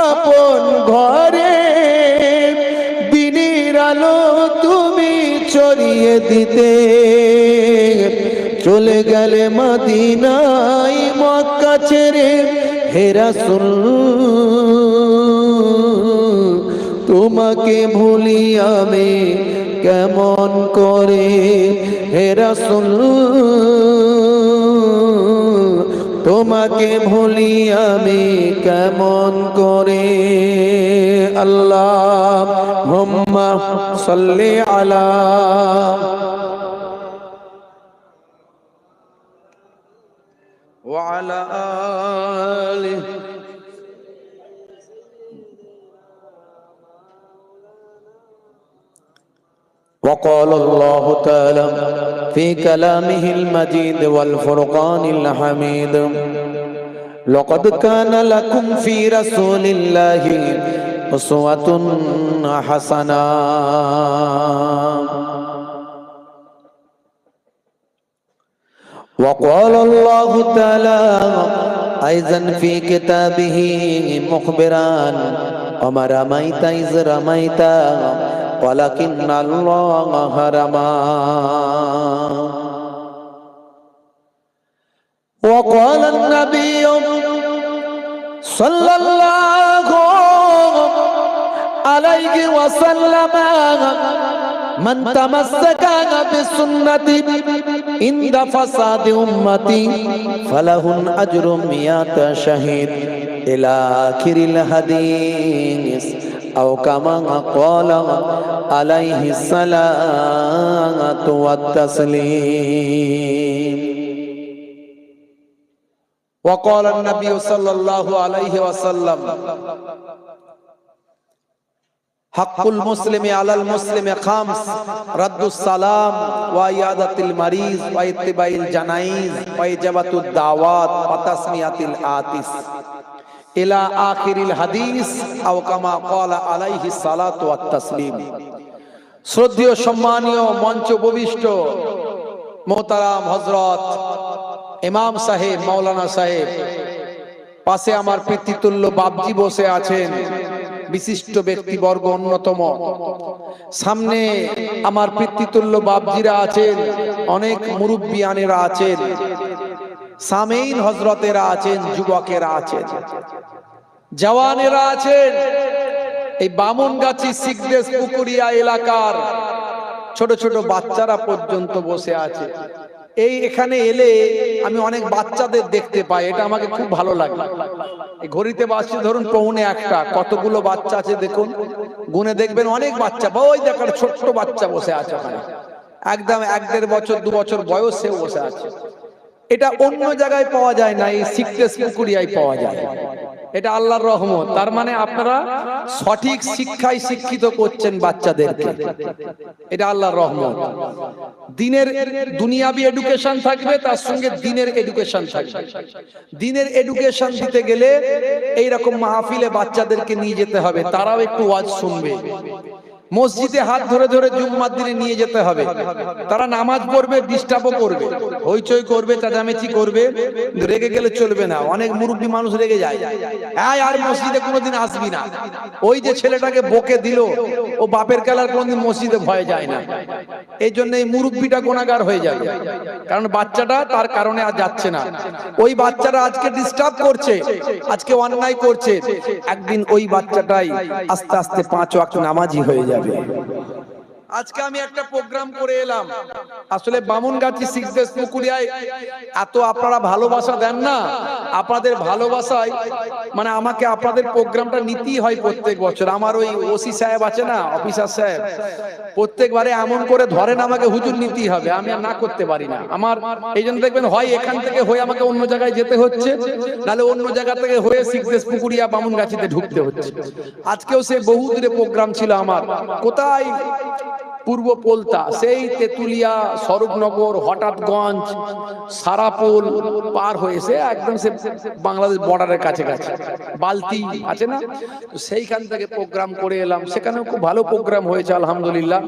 আপন ঘরে দিনের আলো তুমি ছড়িয়ে দিতে। চলে গেলে মদিনায় মক্কা ছেড়ে হে রাসূল, তোমাকে ভুলি আমি কেমন করে হে রাসূল, তোমাকে ভুলি আমি কেমন করে। আল্লাহুম্মা সাল্লি আলা ওয়া আলা আলিহি। وقال الله تعالى في كلامه المجيد والفرقان الحميد: لقد كان لكم في رسول الله أسوة حسنة. وقال الله تعالى أيضا في كتابه مخبرا: وما رميت إذ رميت ولكن الله رمى. وقال النبي صلى الله عليه وسلم: من تمسك بسنتي عند فساد أمتي فله أجر 100 شهيد إلى آخر الحديث، أو كما قال عليه الصلاة والتسليم. وقال النبي صلى الله عليه وسلم: حق المسلم على المسلم خمس: رد السلام وعيادة المريض واتباع الجنائز وإجابة الدعوات وتسمية العاطس إلى آخر الحديث، أو كما قال عليه الصلاة والتسليم. শ্রদ্ধেয় সম্মানীয় মঞ্চ উপবিষ্ট মোহতারাম হযরত ইমাম সাহেব, মাওলানা সাহেব, পাশে আমার পিতৃতুল্য বাপজি বসে আছেন, বিশিষ্ট ব্যক্তিবর্গ অন্যতম। সামনে আমার পিতৃতুল্য বাপজিরা আছেন, অনেক মুরব্বিয়ানেরা আছেন, সামেইন হযরতেরা আছেন, যুবকেরা আছেন, জওয়ানেরা আছেন। এই বামুনগাছি শিখদেশ পুকুরিয়া এলাকার ছোট ছোট বাচ্চারা পর্যন্ত বসে আছে। এই এখানে এলে আমি অনেক বাচ্চাদের দেখতে পাই, এটা আমাকে খুব ভালো লাগে। এই ঘড়িতে বাজছে ধরুন 1:45, কতগুলো বাচ্চা আছে দেখুন, গুনে দেখবেন অনেক বাচ্চা। ওই দেখার ছোট্ট বাচ্চা বসে আছে ওখানে, একদম 1-1.5 বছর 2 বছর বয়সে বসে আছে। এটা অন্য জায়গায় পাওয়া যায় না, এই শিখদেশ পুকুরিয়ায় পাওয়া যায়। এটা আল্লাহর রহমত। তার মানে আপনারা সঠিক শিক্ষায় শিক্ষিত করছেন বাচ্চাদেরকে, এটা আল্লাহর রহমত। দিনের দুনিয়াবি এডুকেশন থাকবে, তার সঙ্গে দিনের এডুকেশন থাকবে। দিনের এডুকেশন দিতে গেলে এইরকম মাহফিলে বাচ্চাদেরকে নিয়ে যেতে হবে, তারাও একটু ওয়াজ শুনবে। মসজিদে হাত ধরে ধরে জুম্মার দিনে নিয়ে যেতে হবে, তারা নামাজ পড়বে, ডিস্টার্বও করবে, হইচই করবে, চেঁচামেচি করবে, রেগে গেলে চলবে না। অনেক মুরব্বী মানুষ রেগে যায়, হ্যাঁ আর মসজিদে কোনোদিন আসবি না। ওই যে ছেলেটাকে বকে দিল, ও বাপের কালার কোনোদিন মসজিদে ভয়ে যায় না। এই জন্য এই মুরব্বীটা গুনাহগার হয়ে যাবে, কারণ বাচ্চাটা তার কারণে আর যাচ্ছে না। ওই বাচ্চারা আজকে ডিস্টার্ব করছে, আজকে অন্যায় করছে, একদিন ওই বাচ্চাটাই আস্তে আস্তে 5 ওয়াক্ত নামাজি হয়ে যাবে। আজকে আমি একটা প্রোগ্রাম করে এলাম, আসলে বামুনগাছি শিখদেশ পুকুরিয়ায় এত আপনারা ভালোবাসা দেন না, আপনাদের ভালোবাসায় মানে আমাকে আপনাদের প্রোগ্রামটা নিতেই হয় প্রত্যেক বছর। আমার ওই ওসি সাহেব আছে না, অফিসার সাহেব, প্রত্যেকবারে এমন করে ধরেন আমাকে, হুজুর নিতেই হবে, আমি আর না করতে পারি না। আমার এই জন্য দেখবেন হয় এখান থেকে হয়ে আমাকে অন্য জায়গায় যেতে হচ্ছে, নাহলে অন্য জায়গা থেকে হয়ে শিখদেশ পুকুরিয়া বামুনগাছিতে ঢুকতে হচ্ছে। আজকেও সে বহু দূরে প্রোগ্রাম ছিল আমার, কোথায় পূর্ব পোলতা, সেই তেতুলিয়া, স্বরূপনগর, হঠাৎগঞ্জ, সারাপোল পার হয়েছে একদম সে বাংলাদেশ বর্ডারের কাছে কাছে বালতি আছে না, তো সেইখান থেকে প্রোগ্রাম করে এলাম। সেখানেও খুব ভালো প্রোগ্রাম হয়েছে আলহামদুলিল্লাহ।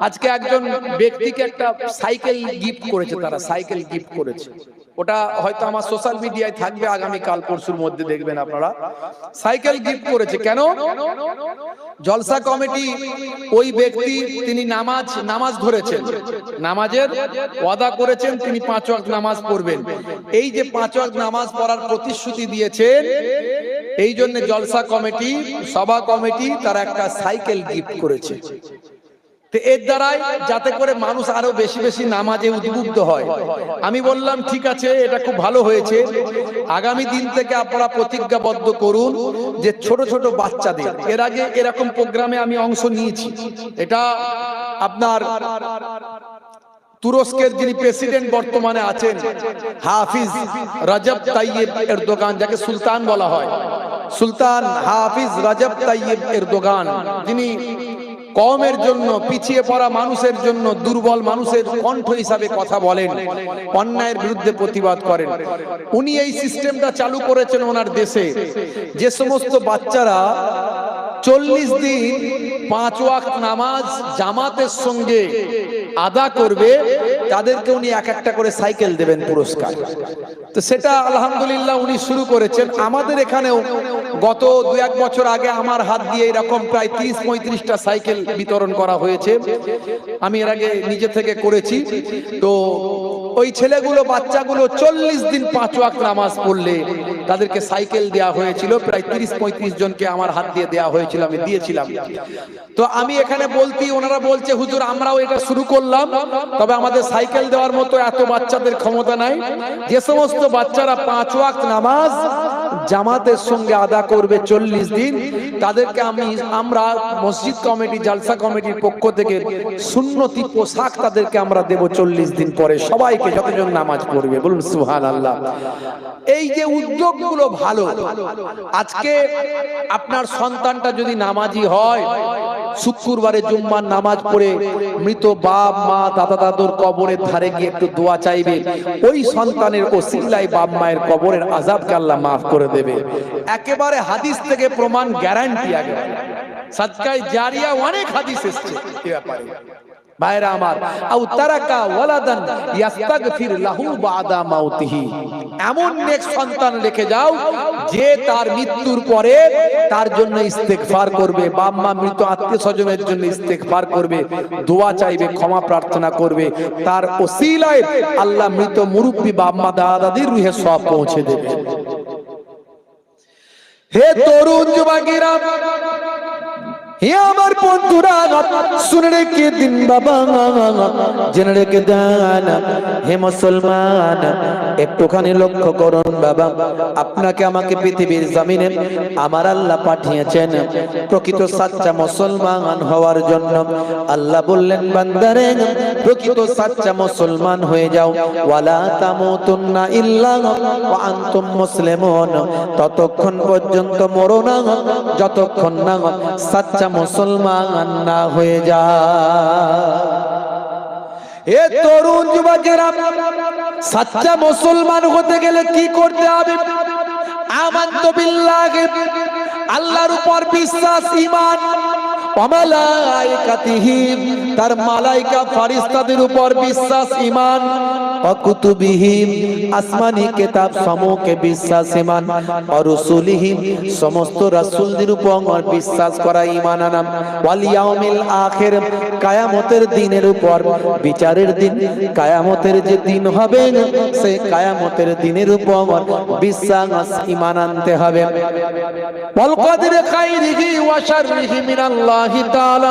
আজকে একজন ব্যক্তিকে একটা সাইকেল গিফট করেছে, তারা সাইকেল গিফট করেছে। ওটা হয়তো আমার সোশ্যাল মিডিয়ায় থাকবে আগামী কাল পরশুর মধ্যে, দেখবেন আপনারা। সাইকেল গিফট করেছে কেন? জলসা কমিটি ওই ব্যক্তি তিনি নামাজ ধরেছেন, নামাজের ওয়াদা করেছেন তিনি 5 ওয়াক্ত নামাজ পড়বেন। এই যে 5 ওয়াক্ত নামাজ পড়ার প্রতিশ্রুতি দিয়েছেন, এই জন্য জলসা কমিটি, সভা কমিটি তারা একটা সাইকেল গিফট করেছে। তো এর দ্বারাই যাতে করে মানুষ আরো বেশি বেশি নামাজে উদ্বুদ্ধ হয়। আমি বললাম ঠিক আছে, এটা খুব ভালো হয়েছে। আগামী দিন থেকে আপনারা প্রতিজ্ঞাবদ্ধ করুন যে ছোট ছোট বাচ্চাদের, এর আগে এরকম প্রোগ্রামে আমি অংশ নিয়েছি। এটা আপনার তুরস্কের যিনি প্রেসিডেন্ট বর্তমানে আছেন, হাফিজ রজব তাইয়েব এরদোগান, যাকে সুলতান বলা হয়, সুলতান হাফিজ রজব তাইয়েব এরদোগান, যিনি কওমের জন্য, পিছিয়ে পড়া মানুষের জন্য, দুর্বল মানুষের কণ্ঠ হিসাবে কথা বলেন, অন্যায়ের বিরুদ্ধে প্রতিবাদ করেন। উনি এই সিস্টেমটা চালু করেছেন ওনার দেশে। যে সমস্ত বাচ্চারা 40 দিন 5 ওয়াক্ত নামাজ জামাতের সঙ্গে আদা করবে, তাদেরকে উনি এক একটা করে সাইকেল দেবেন পুরস্কার। তো সেটা আলহামদুলিল্লাহ উনি শুরু করেছেন। আমাদের এখানেও গত 2-1 বছর আগে আমার হাত দিয়ে এরকম প্রায় 30-35টা সাইকেল বিতরণ করা হয়েছে। আমি এর আগে নিজে থেকে করেছি। তো ওই ছেলেগুলো, বাচ্চাগুলো 40 দিন 5 ওয়াক্ত নামাজ পড়লে তাদেরকে সাইকেল দেওয়া হয়েছিল। প্রায় 30-35 জনকে আমার হাত দিয়ে দেওয়া হয়েছিল, আমি দিয়েছিলাম। তো আমি এখানে বলতি, ওনারা বলছে হুজুর আমরাও এটা শুরু করলাম, তবে আমাদের সাইকেল দেওয়ার মতো এত বাচ্চাদের ক্ষমতা নাই। যে সমস্ত বাচ্চারা 5 ওয়াক্ত নামাজ জামাতের সঙ্গে আদা করবে 40 দিন, তাদেরকে আমরা মসজিদ কমিটি, জালসা কমিটির পক্ষ থেকে সুন্নতি পোশাক তাদেরকে আমরা দেব 40 দিন পরে, সবাইকে যতজন নামাজ পড়বে। বলুন সুবহানাল্লাহ। এই যে উদ্যোগগুলো ভালো। আজকে আপনার সন্তানটা যদি নামাজি হয়, শুক্রবারে জুম্মার নামাজ পড়ে মৃত বাপ মা দাদা দাদুর কবরের ধারে গিয়ে একটু দোয়া চাইবে, ওই সন্তানের ওসিলায় বাপ মায়ের কবরের আযাবকে আল্লাহ মাফ করে দেবে। একেবারে হাদিস থেকে প্রমাণ, গ্যারান্টি। আগে সাদকায়ে জারিয়া অনেক হাদিস এসেছে এই ব্যাপারে। ভাইরা আমার, আও তারাকা ওয়ালাদান ইস্তাগফির লাহু বাদা মাউতিহি, এমন নেক সন্তান রেখে যাও যে তার মৃত্যুর পরে তার জন্য ইস্তেগফার করবে, বাপ মা মৃত আত্মীয় স্বজনের জন্য ইস্তেগফার করবে, দোয়া চাইবে, ক্ষমা প্রার্থনা করবে। তার ওসিলায় আল্লাহ মৃত মুরব্বী বাপ মা দাদা দাদির রুহে সওয়াব পৌঁছে দেবে। হে তরুণ যুবকেরা, হে আমার বন্ধুরা, শুনে রেখে দিন বাবা, জেনে রেখে দেন। হে মুসলমান, একটুখানি লক্ষ্য করুন বাবা, আপনাকে আমাকে পৃথিবীর জমিনে আমার আল্লাহ পাঠিয়েছেন প্রকৃত সাচ্চা মুসলমান হওয়ার জন্য। আল্লাহ বললেন বান্দারে, প্রকৃত সাচ্চা মুসলমান হয়ে যাও। ওয়ালা তামুতুন্না ইল্লা ওয়া আনতুম মুসলিমুন, ততক্ষণ পর্যন্ত মরো না যতক্ষণ না সাচ্চা মুসলমান না হয়ে যায়। এ তরুণ যুবকেরা, সাচ্চা মুসলমান হতে গেলে কি করতে হবে? আমানতু বিল্লাহি, আল্লাহর উপর বিশ্বাস, ঈমান, ওয়া মালাইকাতিহি, তার মালাইকা ফেরেশতাদের উপর বিশ্বাস, ঈমান, ওয়া কুতুবিহি, আসমানি কিতাব সমূহকে বিশ্বাস, ঈমান, ওয়া রাসূলিহি, সমস্ত রাসূলদের উপর বিশ্বাস করা, ঈমান আনা, ওয়াল ইয়াউমিল আখির, কিয়ামতের দিনের উপর, বিচারের দিন, কিয়ামতের যে দিন হবে সেই কিয়ামতের দিনের উপর বিশ্বাস, ঈমান আনতে হবে। ওয়াল কদরি খাইরিহি ওয়া শাররিহি মিনাল্লাহি তাআলা,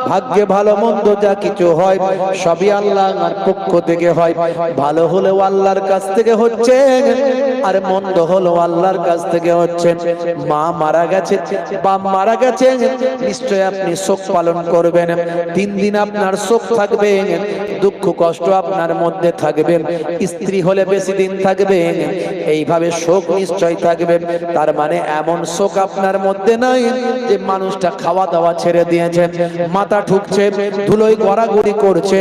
ভাগ্যে ভালো মন্দ যা কিছু হয় সবই আল্লাহর পক্ষ থেকে হয়। ভালো হলেও আল্লাহর কাছ থেকে হচ্ছে, আর মন্দ হলেও আল্লাহর কাছ থেকে হচ্ছে। মা মারা গেছে, বাপ মারা গেছে, নিশ্চয় আপনি শোক পালন করবেন। 3 দিন আপনার শোক থাকবে, দুঃখ কষ্ট আপনার মধ্যে থাকবে। স্ত্রী হলে বেশি দিন থাকবে, এইভাবে শোক নিশ্চয় থাকবে। তার মানে এমন শোক আপনার মধ্যে নাই যে মানুষটা খাওয়া দাওয়া ছেড়ে দিয়েছে, মাথা ঠুকছে, ধুলোয় গড়াগড়ি করছে,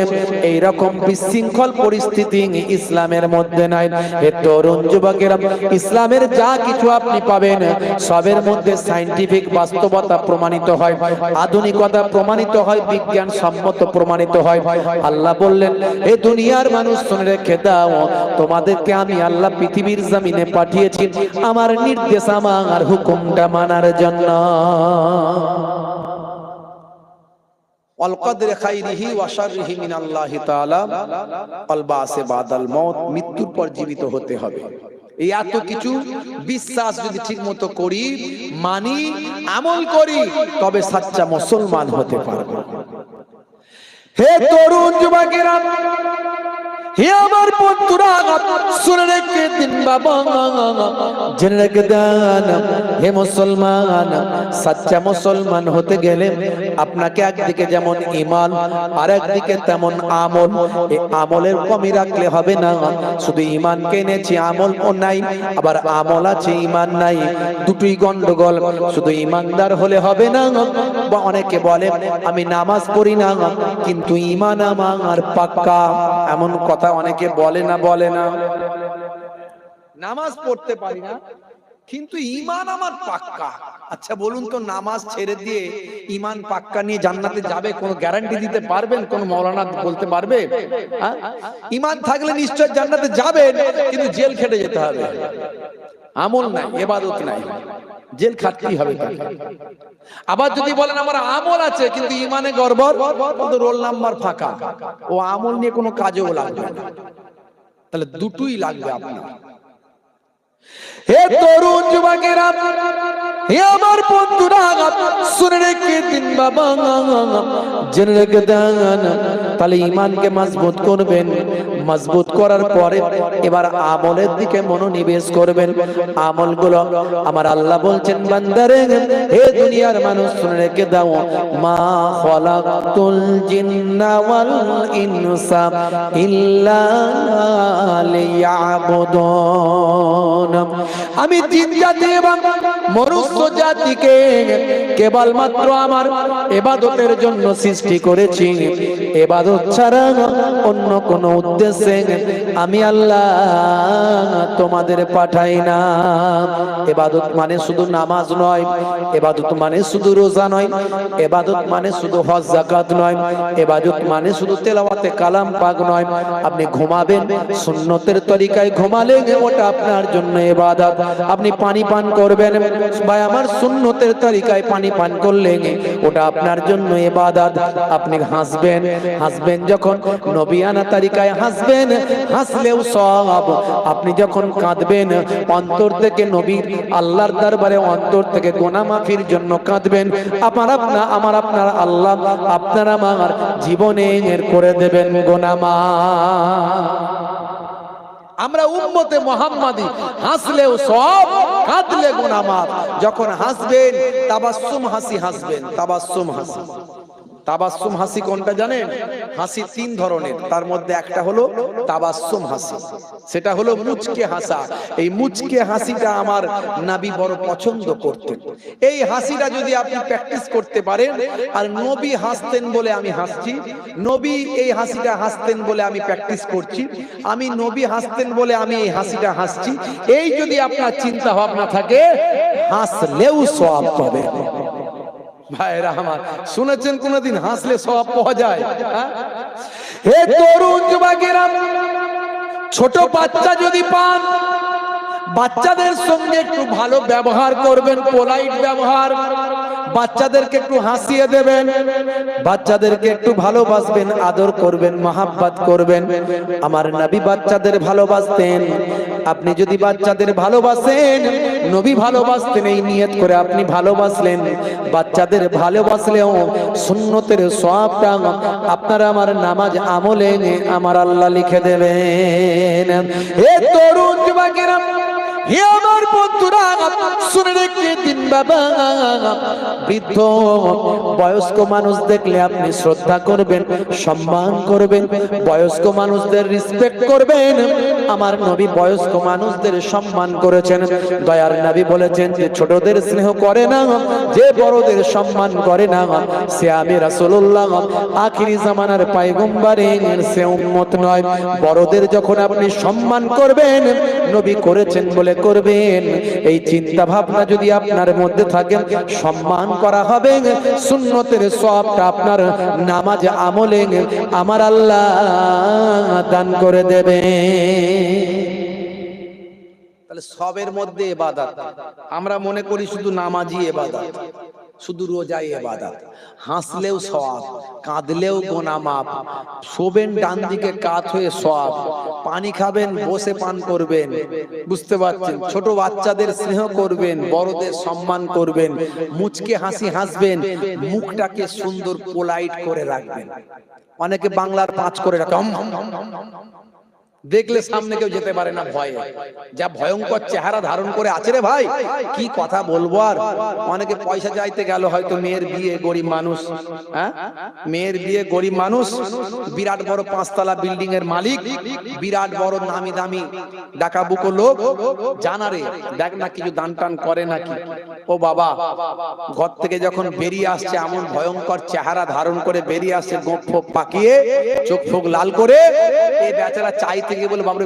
এইরকম বিশৃঙ্খল পরিস্থিতি ইসলামের মধ্যে নাই। হে তরুণ যুবকেরা, ইসলামের যা কিছু আপনি পাবেন সবের মধ্যে সায়েন্টিফিক বাস্তবতা প্রমাণিত হয়, আধুনিকতা প্রমাণিত হয়, বিজ্ঞান সম্মত প্রমাণিত হয়। আল্লাহ বললেন, হে দুনিয়ার মানুষ শুনে রেখে দাও, তোমাদেরকে আমি আল্লাহ পৃথিবীর জমিনে পাঠিয়েছি আমার নির্দেশ, আমার হুকুমটা মানার জন্য। আল কদরে খাইরিহি ওয়া শাররিহি মিনাল্লাহি তাআলা, আল বাসে বাদাল মউত, মৃত্যুর পর জীবিত হতে হবে। এই এত কিছু বিশ্বাস যদি ঠিকমতো করি, মানি, আমল করি, তবে সচ্চা মুসলমান হতে পারবো। হে তরুণ যুবকেরা, হে আমার বন্ধুরা, শুনে রেখে দিন বাবা, জেনে রেখে দেন, হে মুসলমান, সচ্চা মুসলমান হতে গেলে আপনাকে একদিকে যেমন ঈমান, আর একদিকে তেমন আমল। এই আমলের কমি রাখলে হবে না। শুধু ঈমানকে এনেছি, আমল ও নাই, আবার আমল আছে ঈমান নাই, দুটোই গন্ডগোল। শুধু ঈমানদার হলে হবে না। বা অনেকে বলে আমি নামাজ পড়ি না কিন্তু ঈমান আমার পাক্কা, এমন কথা অনেকে বলে না, বলে না। নামাজ পড়তে পারি না কিন্তু ঈমান আমার পাক্কা। আচ্ছা বলুন তো, নামাজ ছেড়ে দিয়ে ঈমান পাক্কা নিয়ে জান্নাতে যাবে কোন গ্যারান্টি দিতে পারবেন? কোন মাওলানা বলতে পারবে? ঈমান থাকলে নিশ্চয় জান্নাতে যাবেন, কিন্তু জেল খেটে যেতে হবে। আমল নাই, ইবাদত নাই, জেল খাটতেই হবে। আবার যদি বলেন আমার আমল আছে কিন্তু ঈমানে গড়বড়, তো রোল নাম্বার ফাঁকা, ও আমল নিয়ে কোনো কাজেও লাগবে না। তাহলে দুটোই লাগবে আপনার। হে তরুণ যুবকেরা, হে আমার বন্ধুরা, শুনে রেখে দিন বাবা, জেনে রেখে দেন, তাহলে ঈমানকে মজবুত করবেন। মজবুত করার পরে এবার আমলের দিকে মনোনিবেশ করবেন। আমলগুলো আমার আল্লাহ বলছেন, বান্দারে, হে দুনিয়ার মানুষ শুনে রেখে দাও, মা খালাকতুল জিন্না ওয়াল ইনসা ইল্লা লিয়াবুদুন। আমি জিন জাতি এবং মনুষ্য জাতিকে কেবলমাত্র আমার ইবাদতের জন্য সৃষ্টি করেছি। ইবাদত ছাড়া অন্য কোন উদ্দেশ্যে আমি আল্লাহ তোমাদের পাঠাই না। ইবাদত মানে শুধু নামাজ নয়, ইবাদত মানে শুধু রোজা নয়, ইবাদত মানে শুধু হজ যাকাত নয়, ইবাদত মানে শুধু তেলাওয়াতে কালাম পাক নয়। আপনি ঘুমাবেন সুন্নতের তরিকায় ঘুমালে ওটা আপনার জন্য ইবাদত। আপনি পানি পান করবেন, ভাই আমার সুন্নতের তরিকায় পানি পান করলে ওটা আপনার জন্য ইবাদত। আপনি হাসবেন, হাসবেন যখন নবিয়ানা তরিকায় হাসবেন, হাসলেও সওয়াব। আপনি যখন কাঁদবেন অন্তর থেকে নবীর আল্লাহর দরবারে অন্তর থেকে গুনাহ মাফির জন্য কাঁদবেন, আমার আপনার আল্লাহ আপনার আমার জীবনের করে দেবেন গুনাহ মাফ। আমরা উম্মতে মুহাম্মাদি, হাসলেও সওয়াব, কাঁদলে গুনাহ মাফ। যখন হাসবেন তাবাসসুম হাসি হাসবেন, তাবাসসুম হাসি। তাবাসসুম হাসি কোনটা জানেন? হাসি 3 ধরনের, তার মধ্যে একটা হলো তাবাসসুম হাসি, সেটা হলো মুচকে হাসা। এই মুচকে হাসিটা আমার নবী বড় পছন্দ করতেন। এই হাসিটা যদি আপনি প্র্যাকটিস করতে পারেন, আর নবী হাসতেন বলে আমি হাসছি, নবী এই হাসিটা হাসতেন বলে আমি প্র্যাকটিস করছি, আমি নবী হাসতেন বলে আমি এই হাসিটা হাসছি, এই যদি আপনার চিন্তা ভাবনা থাকে, হাসলেও সওয়াব পাবেন। ভাইরা আমার, শুনেছেন কোনদিন হাসলে সওয়াব পাওয়া যায়? হে তরুণ যুবকেরা, ছোট বাচ্চা যদি পান, বাচ্চাদের সঙ্গে একটু ভালো ব্যবহার করবেন, পোলাইট ব্যবহার। বাচ্চাদেরকে একটু হাসিয়ে দেবেন, বাচ্চাদেরকে একটু ভালোবাসবেন, আদর করবেন, মহাব্বত করবেন। আমার নবী বাচ্চাদের ভালোবাসতেন, আপনি যদি বাচ্চাদের ভালোবাসেন, নবী ভালোবাসতেন, এই নিয়ত করে আপনি ভালোবাসলেন, বাচ্চাদের ভালোবাসলেও সুন্নতের সওয়াবটা আপনার আমার নামাজ আমলে আমার আল্লাহ লিখে দেবেন। হে তরুণ যুবকেরা, হে আমার বন্ধুরা, শুনে রেখে দিন বাবা, বৃদ্ধ বয়স্ক মানুষ দেখলে আপনি শ্রদ্ধা করবেন, সম্মান করবেন, বয়স্ক মানুষদের রেসপেক্ট করবেন। আমার নবী বয়স্ক মানুষদের সম্মান করেছেন। দয়ার নবী বলেছেন যে ছোটদের স্নেহ করে না, যে বড়দের সম্মান করে না, সে আমি রাসূলুল্লাহ আখিরি জামানার পয়গম্বরের সে উম্মত নয়। বড়দের যখন আপনি সম্মান করবেন, নবী করেছেন বলে করবেন, এই চিন্তা ভাবনা যদি আপনার মধ্যে থাকে, সম্মান করা হবে, সুন্নতের সওয়াবটা আপনার নামাজ আমলে আমার আল্লাহ দান করে দেবে। তাহলে সবের মধ্যে ইবাদত। আমরা মনে করি শুধু নামাজই ইবাদত, শুধু রোজাই ইবাদত। হাসলেও সওয়াব, কাঁদলেও গুনাহ মাফ, শোবেন ডান দিকে কাত হয়ে সওয়াব, পানি খাবেন বসে পান করবেন, বুঝতে পারছেন, ছোট বাচ্চাদের স্নেহ করবেন, বড়দের সম্মান করবেন, মুচকে হাসি হাসবেন, মুখটাকে সুন্দর পোলাইট করে রাখবেন। অনেকে বাংলার পাঁচ করে রাখে, দেখলে সামনে কেউ যেতে পারে না ভয়ে, যা ভয়ঙ্কর চেহারা ধারণ করে আছে রে ভাই, কি কথা বলবো আর। অনেকে পয়সা চাইতে গেল, হয়তো মেয়ের বিয়ে, গরিব মানুষ, হ্যাঁ মেয়ের বিয়ে, গরিব মানুষ, বিরাট বড় 5 তলা বিল্ডিং এর মালিক, বিরাট বড় নামি দামি ডাকাবুকো লোক, জানারে দেখ না কিছু দান টান করে নাকি। ও বাবা, ঘর থেকে যখন বেরিয়ে আসছে এমন ভয়ঙ্কর চেহারা ধারণ করে বেরিয়ে আসছে, গোঁফ ফোঁপ পাকিয়ে, চোখ ফোক লাল করে, এই বেচারা চাই থেকে বলে বাবরে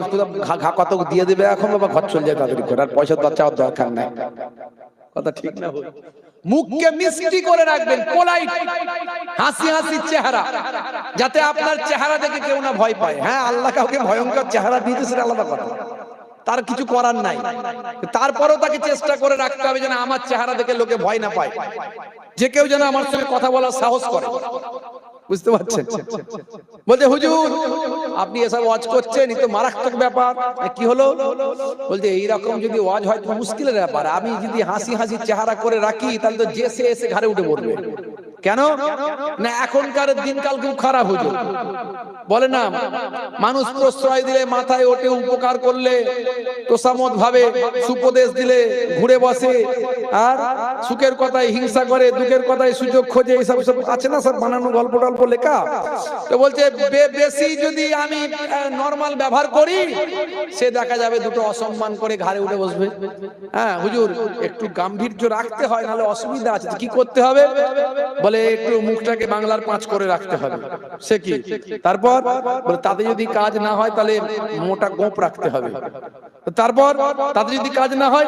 ঘা কত দিয়ে দেবে এখন, বাবা ঘর চলে যায় তাড়াতাড়ি করে, আর পয়সা তো চাওয়ার দরকার নাই। কথা ঠিক না? মুখকে মিষ্টি করে রাখবেন, পোলাইট, হাসি হাসি চেহারা, যাতে আপনার চেহারা দেখে কেউ না ভয় পায়। হ্যাঁ, আল্লাহ কাউকে ভয়ঙ্কর চেহারা দিয়েছে, সেটা আলাদা কথা, তার কিছু করার নাই। তারপরেও তাকে চেষ্টা করে রাখতে হবে যেন আমার চেহারা দেখে লোকে ভয় না পায়, যে কেউ যেন আমার সঙ্গে কথা বলার সাহস করে। বুঝতে পারছেন? বলছে হুজুর আপনি এসব ওয়াজ করছেন, এই তো মারাত্মক ব্যাপার। কি হলো? বলছে এইরকম যদি ওয়াজ হয় তো মুশকিলের ব্যাপার। আমি যদি হাসি হাসি চেহারা করে রাখি, তাহলে তো যে সে এসে ঘরে উঠে পড়বে। কেন না, এখনকার দিনকাল খুব খারাপ। হুজুর বলে না, মানুষ প্রশ্রয় দিলে মাথায় ওঠে, উপকার করলে তোষামত ভাবে, সুপদেশ দিলে ঘুরে বসে, আর সুখের কথায় হিংসা করে, দুঃখের কথায় সুযোগ খোঁজে, এইসব সব আছে না সব বানানো গল্প টল্প লেখা। তো বলছে বেশি যদি আমি নরমাল ব্যবহার করি, সে দেখা যাবে দুটো অসম্মান করে ঘাড়ে উঠে বসবে। হ্যাঁ হুজুর একটু গাম্ভীর্য রাখতে হয়, নাহলে অসুবিধা আছে। কি করতে হবে? বলে একটু মুখটাকে বাংলার 5 করে রাখতে হবে। সে কি? তারপর বলে তাতে যদি কাজ না হয় তাহলে মোটা গোঁপ রাখতে হবে। তারপর তাতে যদি কাজ না হয়,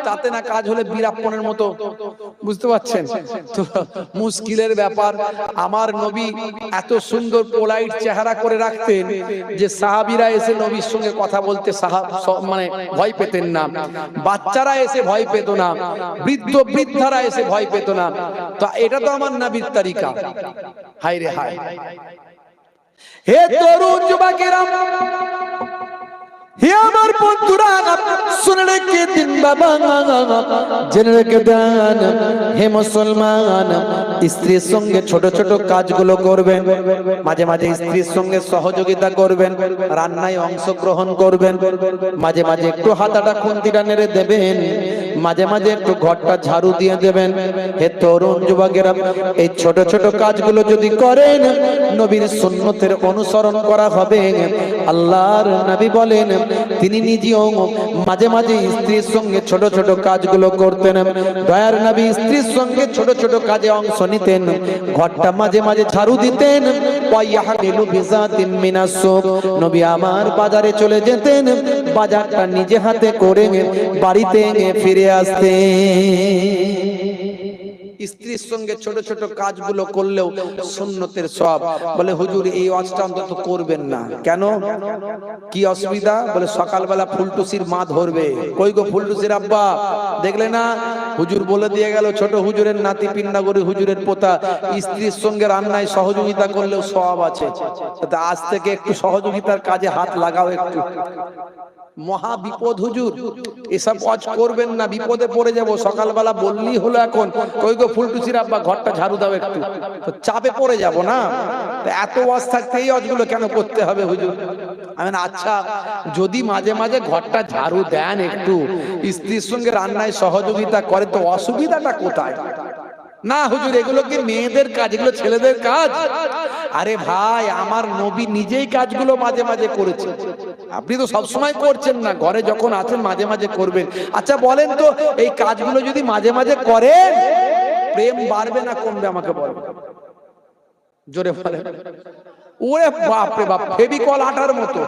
তাতে না কাজ হলে বীরাপ্পনের মতো। বুঝতে পারছেন তো? মুশকিলের ব্যাপার। আমার নবী এত সুন্দর পোলাইট চেহারা করে রাখতেন যে সাহাবীরা এসে নবীর সঙ্গে কথা বলতে মানে ভয় পেতেন না, বাচ্চারা এসে ভয় পেত না, বৃদ্ধারা এসে ভয় পেত না। তো এটা তো আমার নবীর তরিকা। হায় রে হায়। হে তরুণ যুবকেরা, হে আমার বন্ধুরা, শুনে রেখে দিন বাবা, জেনে রেখে দেন। হে মুসলমান, স্ত্রীর সঙ্গে ছোট ছোট কাজগুলো করবেন, মাঝে মাঝে স্ত্রীর সঙ্গে সহযোগিতা করবেন, রান্নায় অংশগ্রহণ করবেন, মাঝে মাঝে একটু হাতাটা খুন্তিটা নেড়ে দেবেন, মাঝে মাঝে একটু ঘরটা ঝাড়ু দিয়ে দেবেন। হে তরুণ যুবকেরা, এই ছোট ছোট কাজগুলো যদি করেন, নবীর সুন্নতের অনুসরণ করা হবে। আল্লাহর নবী বলেন, তিনি নিজেও মাঝে মাঝে স্ত্রীর সঙ্গে ছোট ছোট কাজগুলো করতেন। দয়ার নবী স্ত্রীর সঙ্গে ছোট ছোট কাজে অংশ নিতেন, ঘরটা মাঝে মাঝে ঝাড়ু দিতেন। নবী আমার বাজারে চলে যেতেন, বাজারটা নিজে হাতে করে বাড়িতে ফিরে আসতেন। স্ত্রীর সঙ্গে ছোট ছোট কাজগুলো করলেও সুন্নতের সওয়াব। বলে হুজুর এই ওয়াজটা অন্তত করবেন না কেন? কি অসুবিধা? বলে সকালবেলা ফুলটুসির মা ধরবে। কই গো ফুলটুসির আব্বা, দেখলে না হুজুর বলে দিয়ে গেল, ছোট হুজুরের নাতি পিন্নাগরি হুজুরের পোতা স্ত্রীর সঙ্গে রান্নায় সহযোগিতা করলেও সওয়াব আছে। আজ থেকে একটু সহযোগিতার কাজে হাত লাগাও একটু। মহা বিপদ হুজুর, এসব কাজ করবেন না, বিপদে পড়ে যাব। সকালবেলা বললেই হলো এখন কই গো ফুলটুসির আব্বা ঘরটা ঝাড়ু দাও একটু, তো চাপে পড়ে যাব না। এত ওয়াজ থাকতে এই ওয়াজগুলো কেন করতে হবে হুজুর? আমি আচ্ছা যদি মাঝে মাঝে ঘরটা ঝাড়ু দেন, একটু স্ত্রীর সঙ্গে রান্নায় সহযোগিতা করে, তো অসুবিধাটা কোথায়? না হুজুর এগুলো কি মেয়েদের কাজ, এগুলো ছেলেদের কাজ? আরে ভাই আমার নবী নিজেই কাজগুলো মাঝে মাঝে করেছে, আপনি তো সবসময় করছেন না, ঘরে যখন আছেন মাঝে মাঝে করবেন। আচ্ছা বলেন তো এই কাজগুলো যদি মাঝে মাঝে করেন প্রেম বাড়বে না কমবে? আমাকে বলেন, জোরে বলেন। ওরে বাপ রে বাপ, ফেভিকল আটার মতো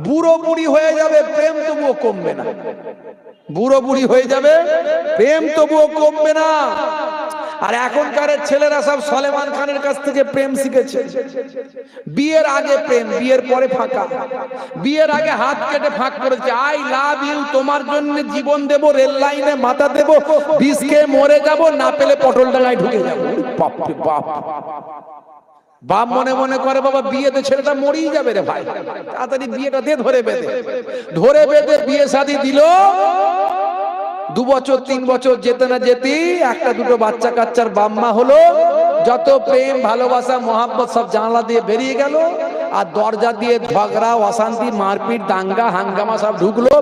বুড়ো বুড়ি হয়ে যাবে, প্রেম তবুও কমবে না। বুড়ো বুড়ি হয়ে যাবে, প্রেম তবুও কমবে না। আর এখনকার ছেলেরা সব সলেমান খানের কাছ থেকে প্রেম শিখেছে। বিয়ের আগে প্রেম, বিয়ের পরে ফাঁকা। বিয়ের আগে হাত কেটে ফাঁক করেছে, আই লাভ ইউ, তোমার জন্য জীবন দেব, রেল লাইনে মাথা দেব, বিষ খেয়ে মরে যাব, না পেলে পটল ডাঙায় ঢুকে যাবো। বাপ রে বাপ, বাপ মনে মনে করে বাবা বিয়েতে ছেলেটা মরেই যাবে রে ভাই, তাড়াতাড়ি বিয়েটা দিয়ে ধরে বেঁধে বিয়ে শাদী দিল। 2 বছর 3 বছর যেতে না যেতেই একটা দুটো বাচ্চা কাচ্চার বাম্মা হলো। যত প্রেম ভালোবাসা মহাব্বত সব জানলা দিয়ে বেরিয়ে গেল, আর দরজা দিয়ে ঝগড়া অশান্তি মারপিট দাঙ্গা হাঙ্গামা সব ঢুকলো।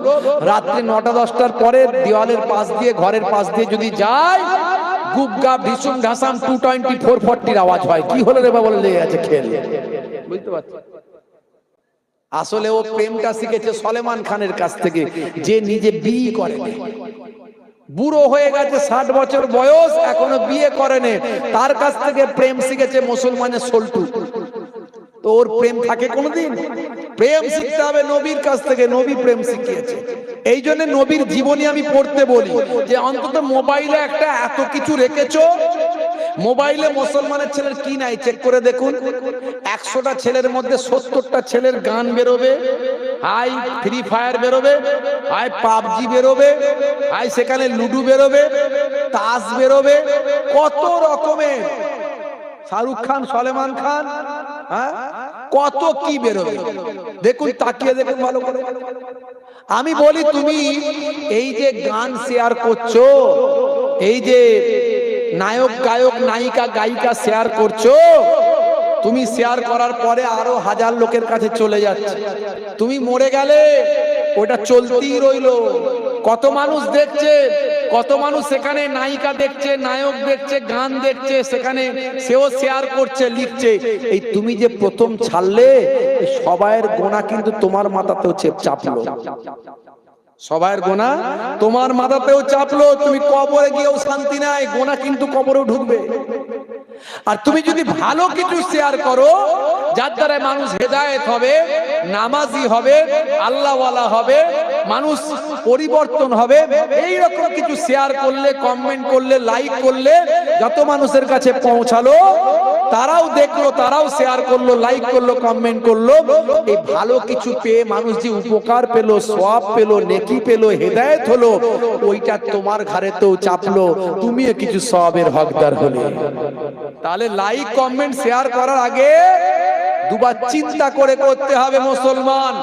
রাত্রি 9টা 10টার পরে দেওয়ালের পাশ দিয়ে ঘরের পাশ দিয়ে যদি যায়, গুবগা ভীষণ ঢাসাম 220 440 আওয়াজ হয়। কি হলো রে বাবা, লেগে আছে খেল। বুঝতে পারছি আসলে ও প্রেমটা শিখেছে সলেমান খানের কাছ থেকে, যে নিজে বিয়ে করেনি, বুড়ো হয়ে গেছে 60 বছর বয়স, এখনো বিয়ে করেনি, তার কাছ থেকে প্রেম শিখেছে মুসলমানের সল্টু। তো ওর প্রেম থাকে কোনদিন? প্রেম শিখতে হবে নবীর কাছ থেকে, নবী প্রেম শিখিয়েছে। এই জন্য নবীর জীবনী আমি পড়তে বলি, যে অন্তত মোবাইলে একটা এত কিছু রেখেছো। মোবাইলে মুসলমানের ছেলের কি নাই চেক করে দেখুন। 100টা ছেলের মধ্যে 70টা ছেলের গান বেরোবে, হাই ফ্রি ফায়ার বেরোবে, হাই পাবজি বেরোবে, হাই সেখানে লুডু বেরোবে, তাস বেরোবে, কত রকমের, শাহরুখ খান সলেমান খান, হ্যাঁ কত কি বেরোবে দেখুন, তাকিয়ে দেখুন ভালো করে। আমি বলি তুমি এই যে গান শেয়ার করছো, এই যে নায়ক গায়ক নায়িকা গায়িকা শেয়ার করছো, তুমি শেয়ার করার পরে আরো 1000 লোকের কাছে চলে যাচ্ছে। তুমি মরে গেলে ওটা চলতেই রইলো। কত মানুষ দেখছে, কত মানুষ সেখানে নায়িকা দেখছে, নায়ক দেখছে, গান দেখছে, সেখানে সেও শেয়ার করছে, লিখছে। এই তুমি যে প্রথম ছাড়লে, সবাইয়ের গোনা কিন্তু তোমার মাথাতেও চাপলো, সবাইয়ের গোনা তোমার মাথাতেও চাপলো। তুমি কবরে গিয়েও শান্তি নাই, গোনা কিন্তু কবরেও ঢুকবে। আর তুমি যদি ভালো কিছু শেয়ার করো, যার দ্বারা মানুষ হেদায়েত হবে, নামাজি হবে, আল্লাহওয়ালা হবে, মানুষ পরিবর্তন হবে, এই রকম কিছু শেয়ার করলে, কমেন্ট করলে, লাইক করলে, যত মানুষের কাছে পৌঁছালো, তারাও দেখলো, তারাও শেয়ার করলো, লাইক করলো, কমেন্ট করলো, এই ভালো কিছু পেয়ে মানুষ যে উপকার পেলো, সওয়াব পেলো, নেকি পেলো, হেদায়েত হলো, ওইটা তোমার ঘাড়েতেও চাপলো, তুমিও কিছু সওয়াবের হকদার হলে। তাহলে লাইক কমেন্ট শেয়ার করার আগে দুবার চিন্তা করে করতে হবে মুসলমান।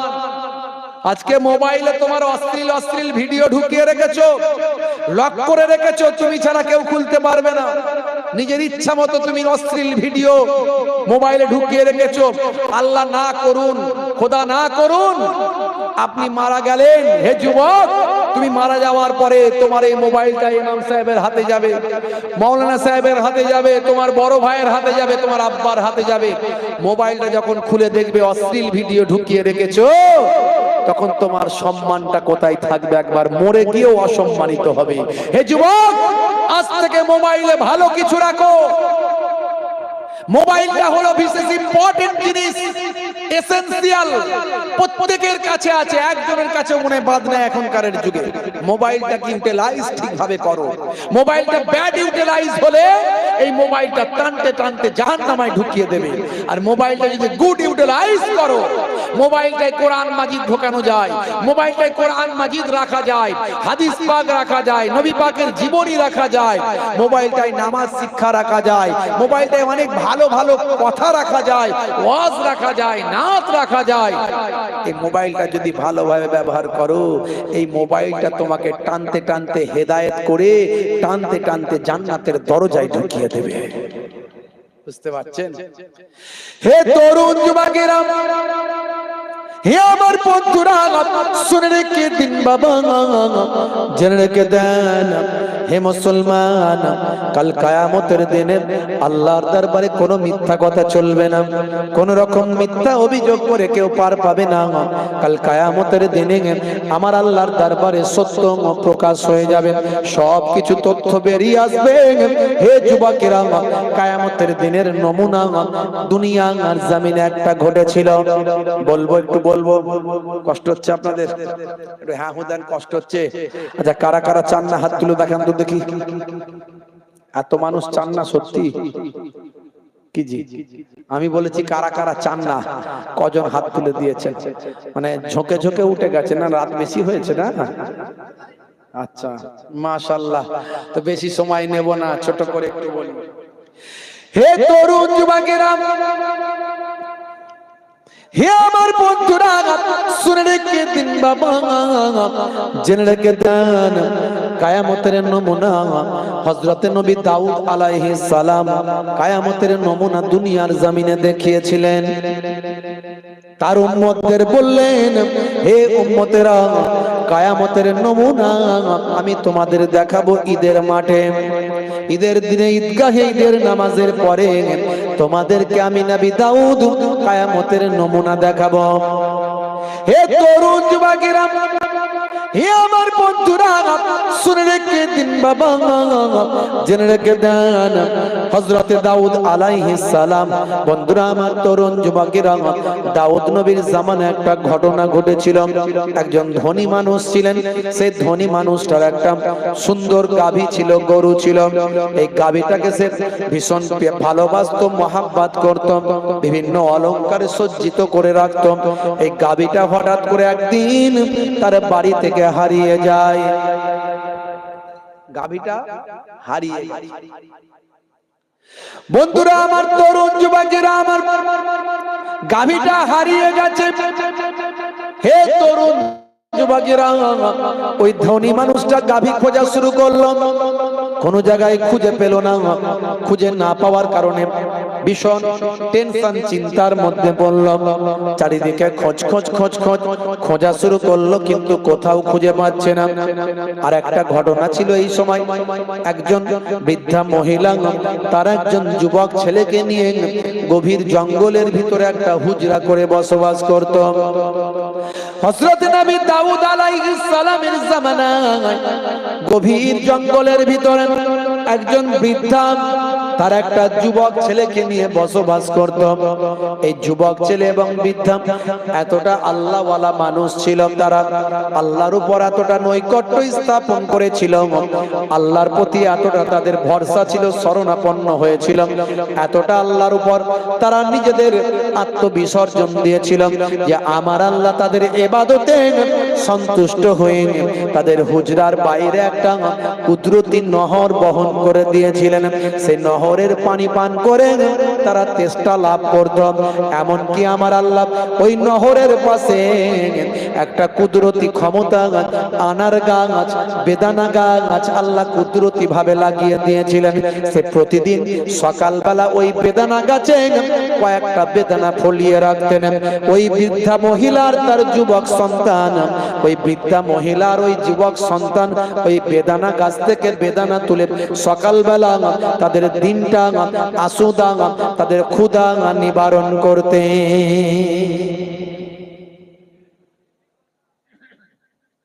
আজকে মোবাইলে তোমার অশ্লীল অশ্লীল ভিডিও ঢুকিয়ে রেখেছো, লক করে রেখেছো, তুমি ছাড়া কেউ খুলতে পারবে না। নিজের ইচ্ছা মতো তুমি অশ্লীল ভিডিও মোবাইলে ঢুকিয়ে রেখেছো। আল্লাহ না করুন, খোদা না করুন, আপনি মারা গেলেন, হে যুবক, তুমি মারা যাওয়ার পরে তোমার এই মোবাইলটা ইমাম সাহেবের হাতে যাবে, মাওলানা সাহেবের হাতে যাবে, তোমার বড় ভাইয়ের হাতে যাবে, তোমার আব্বার হাতে যাবে। মোবাইলটা যখন খুলে দেখবে অশ্লীল ভিডিও ঢুকিয়ে রেখেছো, তখন তোমার সম্মানটা কোথায় থাকবে? একবার মরে গিয়েও অসম্মানিত হবে। হে যুবক, আজ থেকে মোবাইলে ভালো কিছু রাখো। মোবাইলটা হলো বিশেষ ইম্পর্টেন্ট জিনিস, এসেনশিয়াল, প্রত্যেকের কাছে আছে, একজনের কাছে মনে বাদ নাই এখনকার যুগে। মোবাইলটাকে ইউটিলাইজ ঠিকভাবে করো। মোবাইলটা ব্যাড ইউটিলাইজ হলে এই মোবাইলটা টানতে টানতে জাহান্নামায় ঢুকিয়ে দেবে। আর মোবাইলটা যদি গুড ইউটিলাইজ করো, মোবাইলটায় কোরআন মাজিদ ঢোকানো যায়, মোবাইলটায় কোরআন মাজিদ রাখা যায়, হাদিস পাক রাখা যায়, নবী পাকের জীবনী রাখা যায়, মোবাইলটায় নামাজ শিক্ষা রাখা যায়, মোবাইলটায় অনেক ভালো ভালো কথা রাখা যায়, ওয়াজ রাখা যায়, নাত রাখা যায়। এই মোবাইলটা যদি ভালোভাবে ব্যবহার করো, এই মোবাইলটা তোমাকে টানতে টানতে হেদায়েত করে টানতে টানতে জান্নাতের দরজায় ঢুকিয়ে দেবে। বুঝতে পারছেন? হে তরুণ যুবকেরা, হে আমার বন্ধুরা, শুনে রেখে দিন বাবা, জেনে রেখে দেন হে মুসলমান, কাল কিয়ামতের দিনে আল্লাহর দরবারে কোনো মিথ্যা কথা চলবে না, কোন রকম মিথ্যা অভিযোগ করে কেউ পার পাবে না। কাল কিয়ামতের দিনে আমার আল্লাহর দরবারে সত্য প্রকাশ হয়ে যাবে, সব কিছু তথ্য বেরিয়ে আসবে। হে যুবকেরা, কিয়ামতের দিনের নমুনা দুনিয়া আর জমিনে একটা ঘটেছিল। বলবো একটু বলবো, কষ্ট হচ্ছে আপনাদের? একটু হ্যাঁ হুদান, কষ্ট হচ্ছে? আচ্ছা, কারা কারা চান না হাত তুলে দেখান তো দেখি। এত মানুষ চান না সত্যি কি জি? আমি বলেছি কারা কারা চান না, কজন হাত তুলে দিয়েছেন? মানে ঝোঁকে ঝোঁকে উঠে গেছে না, রাত বেশি হয়েছে না? আচ্ছা, মাশাআল্লাহ। তো বেশি সময় নেব না, ছোট করে একটু বলি। হে তরুণ যুবকেরা, হে আমার বন্ধুরা, শুনে রেখে দিন বাবা, জেনে রেখে দেন কিয়ামতের নমুনা হযরতে নবী দাউদ আলাইহিস সালাম কিয়ামতের নমুনা দুনিয়ার জমিনে দেখিয়েছিলেন। তার উম্মতদের বললেন, হে উম্মতেরা, কিয়ামতের নমুনা আমি তোমাদের দেখাবো ঈদের মাঠে, ঈদের দিনে ঈদগাহে ঈদের নামাজের পরে তোমাদেরকে আমি নবী দাউদ কিয়ামতের নমুনা দেখাবো। হে তরুণ যুবকেরা, হে আমার বন্ধুরা, শুনে রেখে দিন বাবা, জেনে রেখে দেন হযরতে দাউদ আলাইহিস সালাম। বন্ধুরা আমার, তরুণ যুবকেরা, দাউদ নবীর জামানায় একটা ঘটনা ঘটেছিল। একজন ধনী মানুষ ছিলেন, সেই ধনী মানুষটার একটা সুন্দর গাভী ছিল, গরু ছিল। এই গাভীটাকে সে ভীষণ ভালোবাসত, মহাব্বত করত, বিভিন্ন অলংকারে সজ্জিত করে রাখত। এই গাভীটা হঠাৎ করে একদিন তার বাড়ি থেকে হারিয়ে যায়। গাভীটা হারিয়ে, বন্ধুরা আমার, তরুণ যুবকেরা আমার, গাভীটা হারিয়ে গেছে। হে তরুণ যুবকেরা, ওই ধনী মানুষটা গাভী খোঁজা শুরু করলো, কোন জায়গায় খুঁজে পেল না। খুঁজে না পাওয়ার কারণে ভীষণ টেনশন, চিন্তার মধ্যে পড়ল। চারিদিকে খোঁজ খোঁজ খোঁজ খোঁজ খোঁজা শুরু করলো, কিন্তু কোথাও খুঁজে পাচ্ছে না। আর একটা ঘটনা ছিল, এই সময় একজন বৃদ্ধা মহিলা তার একজন যুবক ছেলেকে নিয়ে গভীর জঙ্গলের ভিতরে একটা হুজরা করে বসবাস করত। হযরত নবী দাউদ আলাইহিস সালামের জামানায় গভীর জঙ্গলের ভিতরে একজন বৃদ্ধা তার একটা যুবক ছেলেকে নিয়ে বসবাস করত। এই যুবক ছেলে এবং বৃদ্ধা এতটা আল্লাহওয়ালা মানুষ ছিল, তারা আল্লাহর উপর এতটা নৈকট্য স্থাপন করেছিল, আল্লাহর প্রতি এতটা তাদের ভরসা ছিল, শরণাপন্ন হয়েছিল, এতটা আল্লাহর উপর তারা নিজেদের আত্মবিসর্জন দিয়েছিল যে আমার আল্লাহ তাদের ইবাদতে সন্তুষ্ট হয়ে তাদের হুজরার বাইরে একটা কুদরতি নহর বহন করে দিয়েছিলেন। সেই নহরের পানি পান করে তারা তেষ্টা লাভ করত। এমনকি আমার আল্লাহ ওই নহরের পাশে একটা কুদরতি ক্ষমতা আনার গাছ, বেদানা গাছ আল্লাহ কুদরতি ভাবে লাগিয়ে দিয়েছিলেন। সে প্রতিদিন সকালবেলা ওই বেদানা গাছে কয়েকটা বেদানা ফলিয়ে রাখতেন। ওই বৃদ্ধা মহিলার তার যুবক সন্তান, ওই বৃদ্ধা মহিলার ওই যুবক সন্তান ওই বেদানা গাছ থেকে বেদানা তুলে সকালবেলা তাদের দিনটা আসুদা, তাদের ক্ষুধা নিবারণ করতে।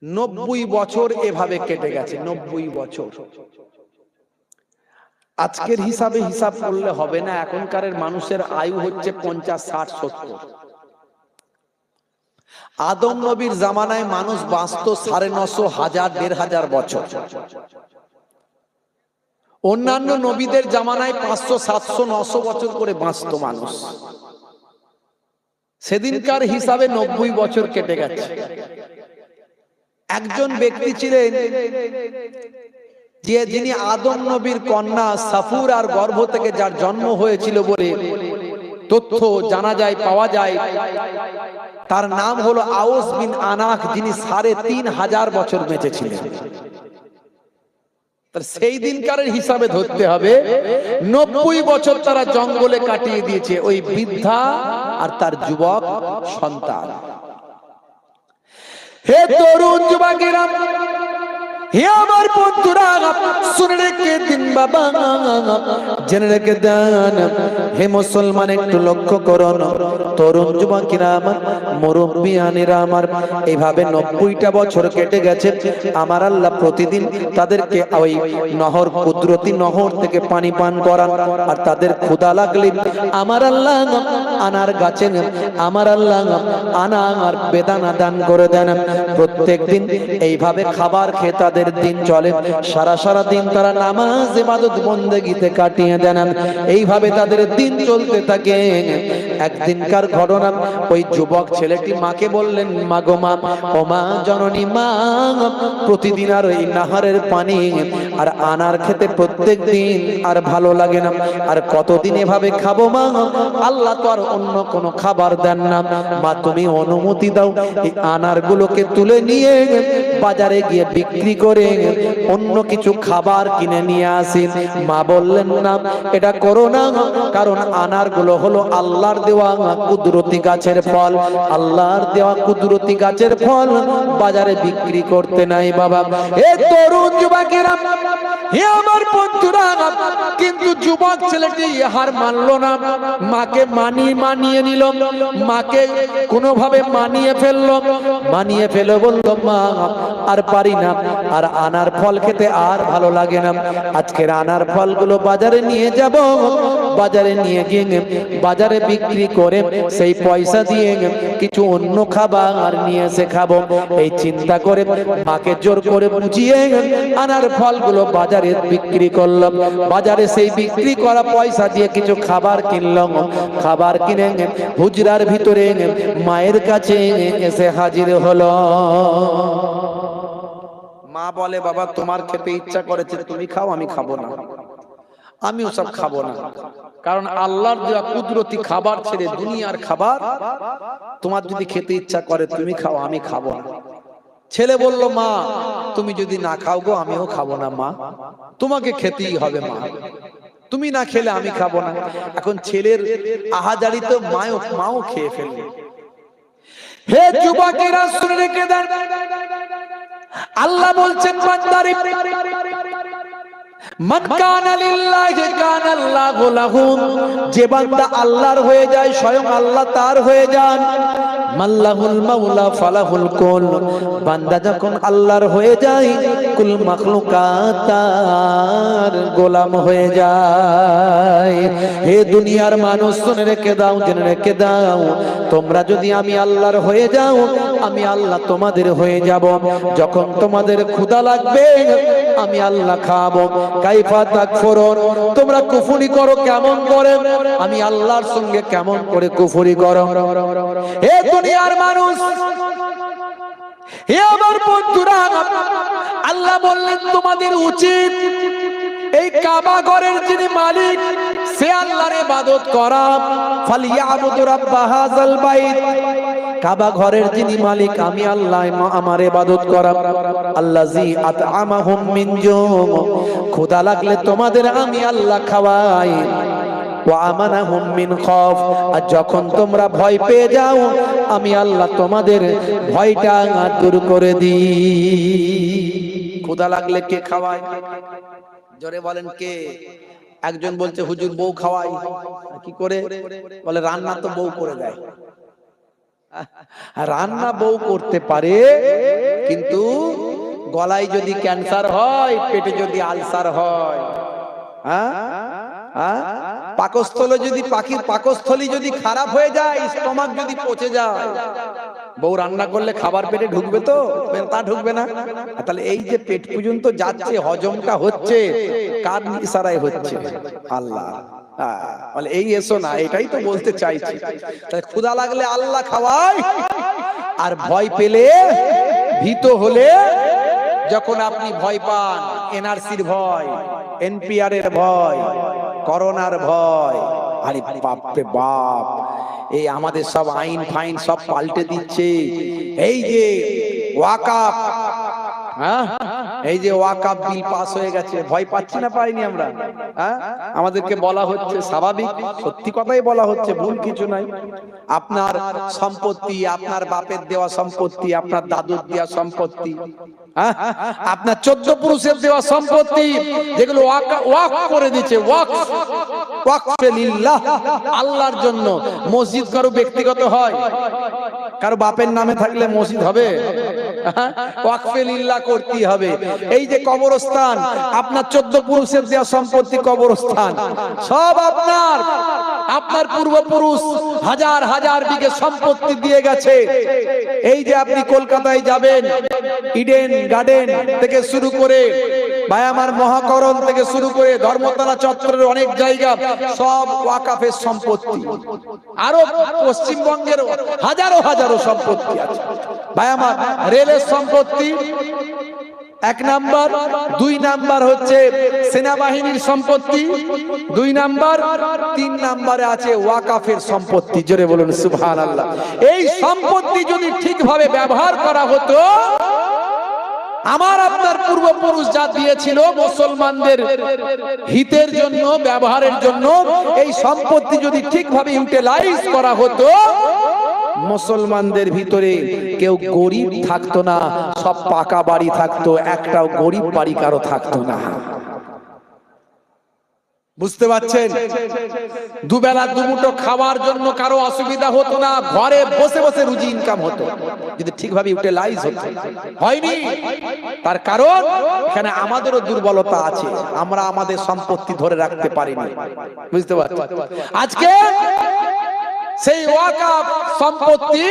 90 বছর এভাবে কেটে গেছে, 90 বছর। আজকের হিসাবে হিসাব করলে হবে না, এখনকার মানুষের আয়ু হচ্ছে 50, 60, 70। আদম নবীর জামানায় মানুষ বাঁচত 950, 1000, 1500 বছর। অন্যান্য নবীদের জামানায় 500, 700, 900 বছর করে বাঁচত মানুষ। সেদিনকার হিসাবে 90 বছর কেটে গেছে। একজন ব্যক্তি ছিলেন যিনি আদম নবীর কন্যা সাফুরার গর্ভ থেকে যার জন্ম হয়েছিল বলে তথ্য জানা যায়, পাওয়া যায়। তার নাম হলো আউস বিন আনাক, যিনি 3500 বছর বেঁচে ছিলেন। সেই দিনকার হিসাবে ধরতে হবে 90 বছর তারা জঙ্গলে কাটিয়ে দিয়েছে ওই বৃদ্ধা আর তার যুবক সন্তান। হে তরুণ যুবকেরা, হে আমার বন্ধুরা, শুনে রেখে দিন বাবা, জেনে রেখে দেন। হে মুসলমান, একটু লক্ষ্য করুন, তরুণ যুবকেরা আমার, মুরব্বিয়ানেরা আমার, এইভাবে 90টা বছর কেটে গেছে। আমার আল্লাহ প্রতিদিন তাদেরকে ওই নহর, কুদরতি নহর থেকে পানি পান করান। আর তাদের ক্ষুধা লাগলে আমার আল্লাহ আনার গাছে, আমার আল্লাহ আনার বেদানা দান করে দেন। প্রত্যেক দিন এইভাবে খাবার খেয়ে তাদের দিন চলে। সারা দিন তারা নামাজ, ইবাদত, বন্দেগীতে কাটিয়ে দেন। এইভাবে তাদের দিন চলতে থাকে। একদিনকার ঘটনা, ওই যুবক ছেলেটি মাকে বললেন, মা গো মা, ও মা জননী মা, প্রতিদিন আর ওই নাহারের পানি আর আনার খেতে প্রত্যেক দিন আর ভালো লাগে না। আর কতদিন এভাবে খাবো মা? আল্লাহ তো আর অন্য কোনো খাবার দেন না। মা তুমি অনুমতি দাও, এই আনার গুলোকে তুলে নিয়ে বাজারে গিয়ে বিক্রি করে অন্য কিছু খাবার কিনে নিয়ে আসি। মা বললেন না, এটা করো না, কারণ আনার গুলো হলো আল্লাহর দেওয়া কুদরতি গাছের ফল। আল্লাহর দেওয়া কুদরতি গাছের ফল বাজারে বিক্রি করতে নাই বাবা। এ তরুণ যুবকেরা, হে আমার বন্ধুরা, কিন্তু যুবক ছেলেটি হার মানলো না। মাকে মানিয়ে নিল, মাকে কোনোভাবে মানিয়ে ফেললো, বলল মা আর পারি না, আর আনার ফল খেতে আর ভালো লাগে না। আজকের আনার ফলগুলো বাজারে নিয়ে যাব, বাজারে নিয়ে গিয়ে বাজারে বিক্রি করে সেই পয়সা দিয়ে কিছু অন্য খাবার নিয়ে এসে খাবো। এই চিন্তা করে মাকে জোর করে বুঝিয়ে আনার ফলগুলো বাজারে বিক্রি করলাম। বাজারে সেই বিক্রি করা পয়সা দিয়ে কিছু খাবার কিনলাম। খাবার কিনে হুজরার ভিতরে মায়ের কাছে এসে হাজির হলো। মা বলে, বাবা তোমার খেতে ইচ্ছা করেছে, তুমি খাও, আমি খাবো না, আমিও সব খাবো না। কারণ আল্লাহর দেওয়া কুদরতি খাবার ছেড়ে দুনিয়ার খাবার তোমার যদি খেতে ইচ্ছা করে তুমি খাও, আমি খাবো না। ছেলে বলল, মা তুমি যদি না খাও গো, আমিও খাবো না মা, তোমাকে খেতেই হবে মা, তুমি না খেলে আমি খাবো না। এখন ছেলের আহাজারি তো মাও খেয়ে ফেলবে। হে যুবকেরা শুনে রেখে দেন, আল্লাহ বলছেন বান্দারে, মান কানা লিল্লাহি কানা আল্লাহু লাহু, যে বান্দা আল্লাহর হয়ে যায় স্বয়ং আল্লাহ তার হয়ে যান। মাল্লাহুল মাওলা ফালাহুল কুল, বান্দা যখন আল্লাহর হয়ে যায় কুল মাখলুকাত তার গোলাম হয়ে যায়। হে দুনিয়ার মানুষ শুনে রেখে দাও, জেনে রেখে দাও, তোমরা যদি আমি আল্লাহর হয়ে যাও, আমি আল্লাহ তোমাদের হয়ে যাব। যখন তোমাদের ক্ষুধা লাগবে আমি আল্লাহ খাওয়াবো। কাইফা তাকফুরুন, তোমরা কুফরি করো কেমন করে, আমি আল্লাহর সঙ্গে কেমন করে কুফরি করো। হে দুনিয়ার মানুষ, হে আমার বন্ধুরা, আল্লাহ বললেন তোমাদের উচিত এই কাবা ঘরের যিনি মালিক সে আল্লাহর ইবাদত করা। ফালিয়াবুদু রাব্ব হাযাল বাইত, কাবা ঘরের যিনি মালিক আমি আল্লাহ, আমার ইবাদত করা। আল্লাযী আত'আমাহুম মিন জু, ক্ষুধা লাগলে তোমাদের আমি আল্লাহ খাওয়াই। ওয়া আমানাহুম মিন খাউফ, আর যখন তোমরা ভয় পেয়ে যাও আমি আল্লাহ তোমাদের ভয়টা দূর করে দিই। ক্ষুধা লাগলে কে খাওয়ায়? জোরে বলেন কে? একজন বলছে হুজুর বউ খাওয়াই। কি করে? বলে রান্না তো বউ করে দেয়। রান্না বউ করতে পারে, কিন্তু গলায় যদি ক্যান্সার হয়, পেটে যদি আলসার হয়, পাকস্থলে যদি পাখির পাকস্থলী যদি খারাপ হয়ে যায়, স্টমাক যদি পচে যায়, বউ রান্না করলে খাবার পেটে ঢুকবে তো? তা ঢুকবে না। তাহলে এই যে পেট পর্যন্ত যাচ্ছে, হজমটা হচ্ছে, কার ইশারায় হচ্ছে? আল্লাহ। বলে এই এসো না, এটাই তো বলতে চাইছি। তাহলে ক্ষুধা লাগলে আল্লাহ খাওয়ায়, আর ভয় পেলে, ভীত হলে, যখন আপনি ভয় পান, এনআরসির ভয়, এনপিআর এর ভয়, করোনার ভয়, আরে বাপ রে বাপ, এই আমাদের সব আইন ফাইন সব পাল্টে দিচ্ছে। এই যে ওয়াকাফ, হ্যাঁ, এই যে ওয়াকাফ বিল পাস হয়ে গেছে, ভয় পাচ্ছি না পাইনি আমরা? হ্যাঁ, আমাদেরকে বলা হচ্ছে, স্বাভাবিক, সত্যি কথাই বলা হচ্ছে, ভুল কিছু নাই। আপনার সম্পত্তি, আপনার বাপের দেওয়া সম্পত্তি, আপনার দাদুর দেওয়া সম্পত্তি, হ্যাঁ, আপনার 14 পুরুষের দেওয়া সম্পত্তি, যেগুলো ওয়াকফ করে দিয়েছে, ওয়াকফে লিল্লাহ, আল্লাহর জন্য। মসজিদ কারো ব্যক্তিগত হয়? কারো বাপের নামে থাকলে মসজিদ হবে? ওয়াকফে লিল্লাহ করতেই হবে। এই যে কবরস্থান, আপনার 14 পুরুষের দেওয়া সম্পত্তি, কবরস্থান সব আপনার, আপনার পূর্বপুরুষ হাজার হাজার বিঘে সম্পত্তি দিয়ে গেছে। এই যে আপনি কলকাতায় যাবেন, ইডেন গার্ডেন থেকে শুরু করে, ভাই আমার মহাকরণ থেকে শুরু করে ধর্মতলা চত্বরের অনেক জায়গা সব ওয়াকাফের সম্পত্তি। আরো পশ্চিমবঙ্গের হাজারো হাজারো সম্পত্তি আছে। ভাই আমার রেলের সম্পত্তি 1 নাম্বার, 2 নাম্বার হচ্ছে সেনাবাহিনীর সম্পত্তি 2 নাম্বার, 3 নাম্বারে আছে ওয়াকাফের সম্পত্তি। জোরে বলুন সুবহানাল্লাহ। এই সম্পত্তি যদি ঠিকভাবে ব্যবহার করা হতো, আমার আপনার পূর্বপুরুষ যা দিয়েছিল মুসলমানদের হিতের জন্য, ব্যবহারের জন্য, এই সম্পত্তি যদি ঠিকভাবে ইউটিলাইজ করা হতো, মুসলমানদের ভিতরে কেউ গরিব থাকতো না, সব পাকা বাড়ি থাকতো, একটাও গরিব বাড়ি কারো থাকতো না। বুঝতে পারছেন? দুবেলা দুমুঠো খাওয়ার জন্য কারো অসুবিধা হতো না, ঘরে বসে বসে রুজি ইনকাম হতো, যদি ঠিকভাবে ইউটিলাইজ হতো। হয়নি, তার কারণ এখানে আমাদেরও দুর্বলতা আছে, আমরা আমাদের সম্পত্তি ধরে রাখতে পারিনি। বুঝতে পারছেন? আজকে সেই ওয়াকাফ সম্পত্তি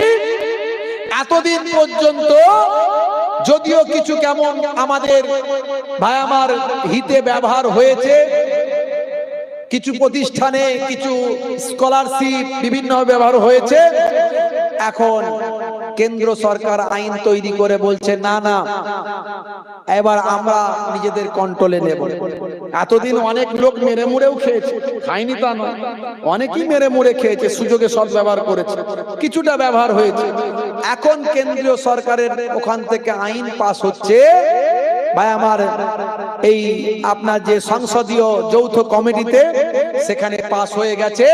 এতদিন পর্যন্ত যদিও কিছু কেমন আমাদের ভাই আমার হিতে ব্যবহার হয়েছে, কিছু প্রতিষ্ঠানে কিছু স্কলারশিপ বিভিন্ন ব্যবহার হয়েছে, এখন কেন্দ্র সরকার আইন তৈরি করে বলছে না না, এবার আমরা নিজেদের কন্ট্রোলে নেব। এতদিন অনেক লোক মেরে মুড়েও খেয়েছে, খায়নি তা নয়, অনেকেই মেরে মুড়ে খেয়েছে, সুযোগে সদ ব্যবহার করেছে, কিছুটা ব্যবহার হয়েছে। এখন কেন্দ্রীয় সরকারের ওখান থেকে আইন পাস হচ্ছে, ভাই আমার এই আপনার যে সংসদীয় যৌথ কমিটিতে সেখানে পাস হয়ে গেছে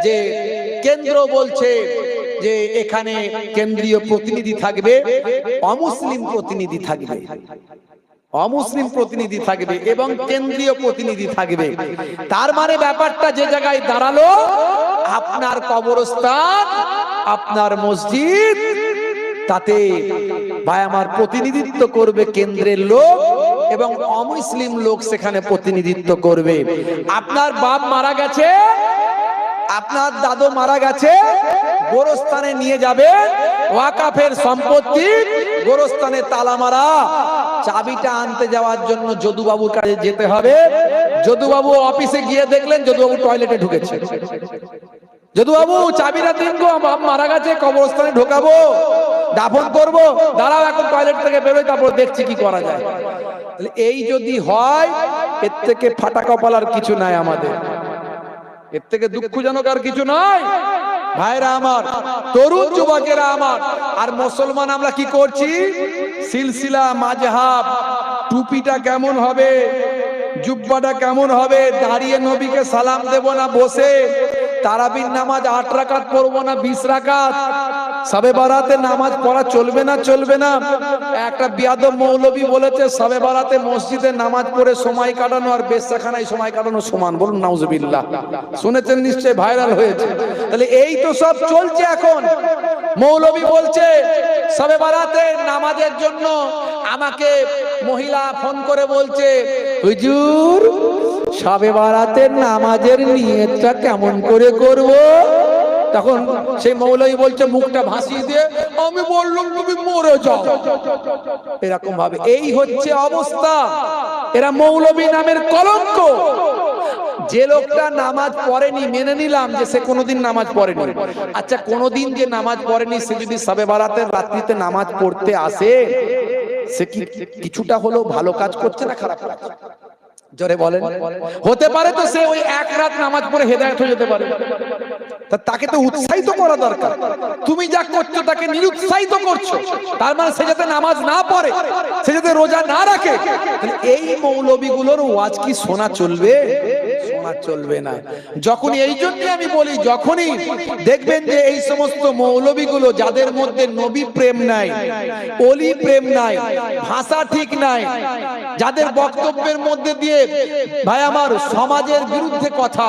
যে কেন্দ্র বলছে যে এখানে কেন্দ্রীয় প্রতিনিধি থাকবে, অমুসলিম প্রতিনিধি থাকবে, অমুসলিম প্রতিনিধি থাকবে এবং কেন্দ্রীয় প্রতিনিধি থাকবে। তার মানে ব্যাপারটা যে জায়গায় দাঁড়ালো, আপনার কবরস্থান, আপনার মসজিদ, তাতে ভাই আমার প্রতিনিধিত্ব করবে কেন্দ্রের লোক এবং অমুসলিম লোক সেখানে প্রতিনিধিত্ব করবে। আপনার বাপ মারা গেছে, আপনার দাদু মারা গেছে, গোরস্থানে নিয়ে যাবে, ওয়াকাফের সম্পত্তি, গোরস্থানে তালা মারা, চাবিটা আনতে যাওয়ার জন্য যদুবাবুর কাছে যেতে হবে। যদুবাবু অফিসে গিয়ে দেখলেন যদুবাবু টয়লেটে ঢুকেছে। যদুবাবু চাবিটা দিন গো, বাপ মারা গেছে, কবরস্থানে ঢোকাবো, দাফন করব, দাঁড়াও এখন টয়লেট থেকে বেরোই, তারপর দেখছি কি করা যায়। এই যদি হয়, এর থেকে ফাটা কপাল আর কিছু নাই আমাদের, এর থেকে দুঃখজনক আর কিছু নয়। ভাইরা আমার, তরুণ যুবকেরা আমার, আর মুসলমান আমরা কি করছি? সিলসিলা মাযহাব, টুপিটা কেমন হবে, জুব্বাটা কেমন হবে, দাঁড়িয়ে নবীকে সালাম দেব না বসে, তারাবির নামাজ 8 রাকাত পড়বো না 20 রাকাত, শবে বারাতে নামাজ পড়া চলবে না, চলবে না। একটা বিয়াদব মৌলবী বলেছে শবে বারাতে মসজিদে নামাজ পড়ে সময় কাটানো আর বেশ্যাখানায় সময় কাটানো সমান। বলুন নাউজুবিল্লাহ, শুনেছেন নিশ্চয়ই, ভাইরাল হয়েছে। তাহলে এই তো সব চলছে এখন। মৌলবী বলছে শবে বারাতে নামাজের জন্য আমাকে মহিলা ফোন করে বলছে, হুজুর শবে বারাতের নামাজের নিয়তটা কেমন করে করব? তখন সেই মৌলবী বলছে মুখটা ভাসিয়ে দিয়ে, আমি বললাম তুমি মরে যাও। এরকম ভাবে এই হচ্ছে অবস্থা। এরা মৌলবী নামের কলঙ্ক। যে লোকটা নামাজ পড়েনি, মেনে নিলাম যে সে কোনোদিন নামাজ পড়েনি, আচ্ছা কোনোদিন যে নামাজ পড়েনি সে যদি শবে বারাতের রাত্রিতে নামাজ পড়তে আসে, সে কি কিছুটা হলেও ভালো কাজ করছে না খারাপ কাজ? জোরে বলেন। হতে পারে তো সে ওই এক রাত নামাজ পড়ে হেদায়েত হয়ে যেতে পারে, তাকে তো উৎসাহিত করা দরকার। তুমি যা করছো তাকে নিরুৎসাহিত করছো, তার মানে সে যাতে নামাজ না পড়ে, সে যাতে রোজা না রাখে। এই মৌলবীগুলোর ওয়াজ কি শোনা চলবে? শোনা চলবে না। যখন এই জন্য আমি বলি, যখনই দেখবেন যে এই সমস্ত মৌলবীগুলো যাদের মধ্যে নবী প্রেম নাই, ওলি প্রেম নাই, ভাষা ঠিক নাই, যাদের বক্তব্যের মধ্যে দিয়ে ভাই আমার সমাজের বিরুদ্ধে কথা,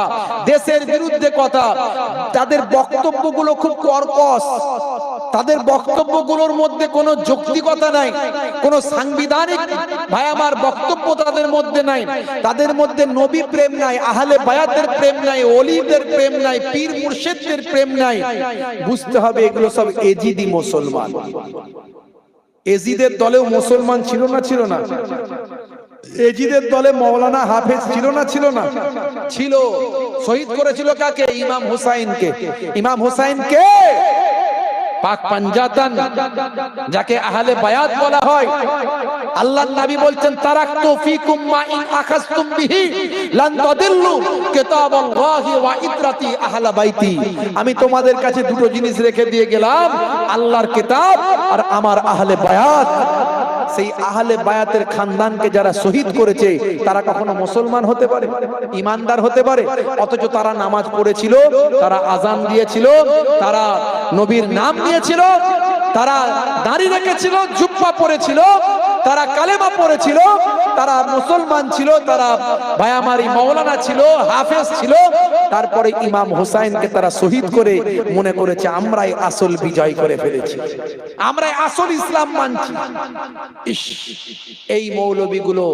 দেশের বিরুদ্ধে কথা, তাদের বক্তব্যগুলো খুব কর্কশ, তাদের বক্তব্যগুলোর মধ্যে কোনো যৌক্তিকতা নাই, কোনো সাংবিধানিক ভাই আমার বক্তব্য তাদের মধ্যে নাই, তাদের মধ্যে নবী প্রেম নাই, আহলে বায়াতের প্রেম নাই, ওলিদের প্রেম নাই, পীর মুর্শিদদের প্রেম নাই, বুঝতে হবে এগুলো সব এজিদি মুসলমান। এজিদের দলেও মুসলমান ছিল না? ছিল না? এজিদের দলে মৌলানা হাফেজ ছিল না? ছিল না? ছিল। শহীদ করেছিল কাকে? ইমাম হুসাইনকে। ইমাম হুসাইনকে পাক পাঞ্জাতান, যাকে আহলে বায়াত বলা হয়, আল্লাহর নবী বলছেন তারাকতু ফিকুম মা ইন আখাযতুম বিহি লান তাদিল্লু কিতাবাল্লাহি ওয়া ইতরাতি আহলে বাইতি। আমি তোমাদের কাছে দুটো জিনিস রেখে দিয়ে গেলাম, আল্লাহর কিতাব আর আমার আহলে বায়াত। সেই আহলে বায়াতের খানদানকে যারা শহীদ করেছে তারা কখনো মুসলমান হতে পারে, ইমানদার হতে পারে? অথচ তারা নামাজ পড়েছিল, তারা আজান দিয়েছিল, তারা নবীর নাম নিয়েছিল, তারা দাড়ি রেখেছিল, জুব্বা পরেছিল, তারা কালেমা পড়েছিল, তারা মুসলমান ছিল, তারা ভাই আমার মাওলানা ছিল, হাফেজ ছিল। তারপরে ইমাম হুসাইনকে তারা শহীদ করে মনে করেছে আমরাই আসল বিজয় করে ফেলেছি, আমরাই আসল ইসলাম মানছি। এই মৌলবীগুলো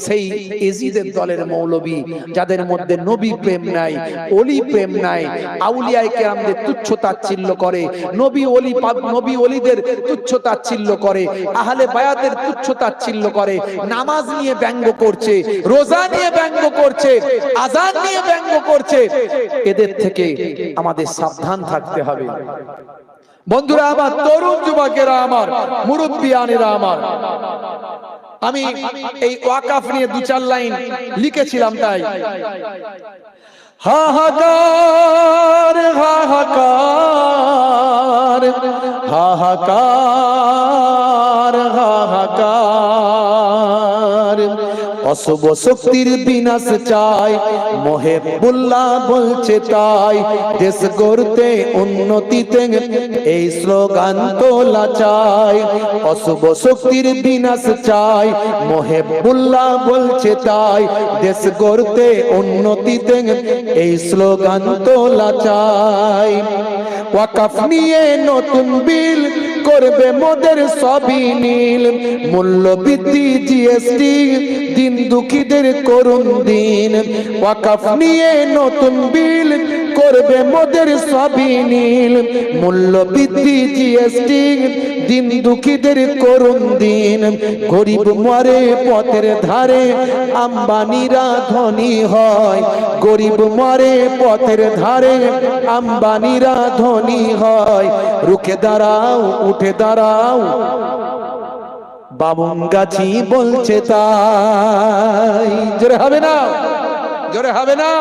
সেই এজিদের দলের মৌলবী, যাদের মধ্যে নবী প্রেম নাই, ওলি প্রেম নাই, আউলিয়ায়ে কেরামদের তুচ্ছ তাচ্ছিল্য করে, নবী ওলিদের তুচ্ছ তাচ্ছিল্য করে, আহলে বায়াতের তুচ্ছ তাচ্ছিল্য করে, নামাজ নিয়ে ব্যঙ্গ করছে, রোজা নিয়ে ব্যঙ্গ করছে, আযান নিয়ে ব্যঙ্গ করছে। এদের থেকে আমাদের সাবধান থাকতে হবে। বন্ধুরা আমার, তরুণ যুবকেরা আমার, মুরব্বিয়ানেরা আমার, আমি এই ওয়াকাফ নিয়ে দু চার লাইন লিখেছিলাম, তাই হাহাকার হাহাকার হাহাকার হাহাকার, অশুভ শক্তির বিনাশ চাই, মুহিবুল্লাহ বলছে তাই, দেশ গড়তে উন্নতিতে এই স্লোগান তোলা চাই। অশুভ শক্তির বিনাশ চাই, মুহিবুল্লাহ বলছে তাই, দেশ গড়তে উন্নতিতে এই স্লোগান তোলা চাই। ওয়াকাফ নিয়ে নতুন বিল করবে মোদের সবই নীল, মূল্য বৃদ্ধি জিএসটি দিন দুঃখীদের করুন দিন। ওয়াকাফ নিয়ে নতুন বিল করবে মোদের সবই নীল, মূল্য বৃদ্ধি জিএসটি দিন দুঃখীদের করুন দিন। গরিব মরে পথের ধারে, আম্বানিরা ধনী হয়, গরিব মরে পথের ধারে, আম্বানিরা ধনী হয়। রুখে দাঁড়াও, উঠে দাঁড়াও, বামুনগাছি বলছে তাই। জোরে হবে না? জোরে হবে না?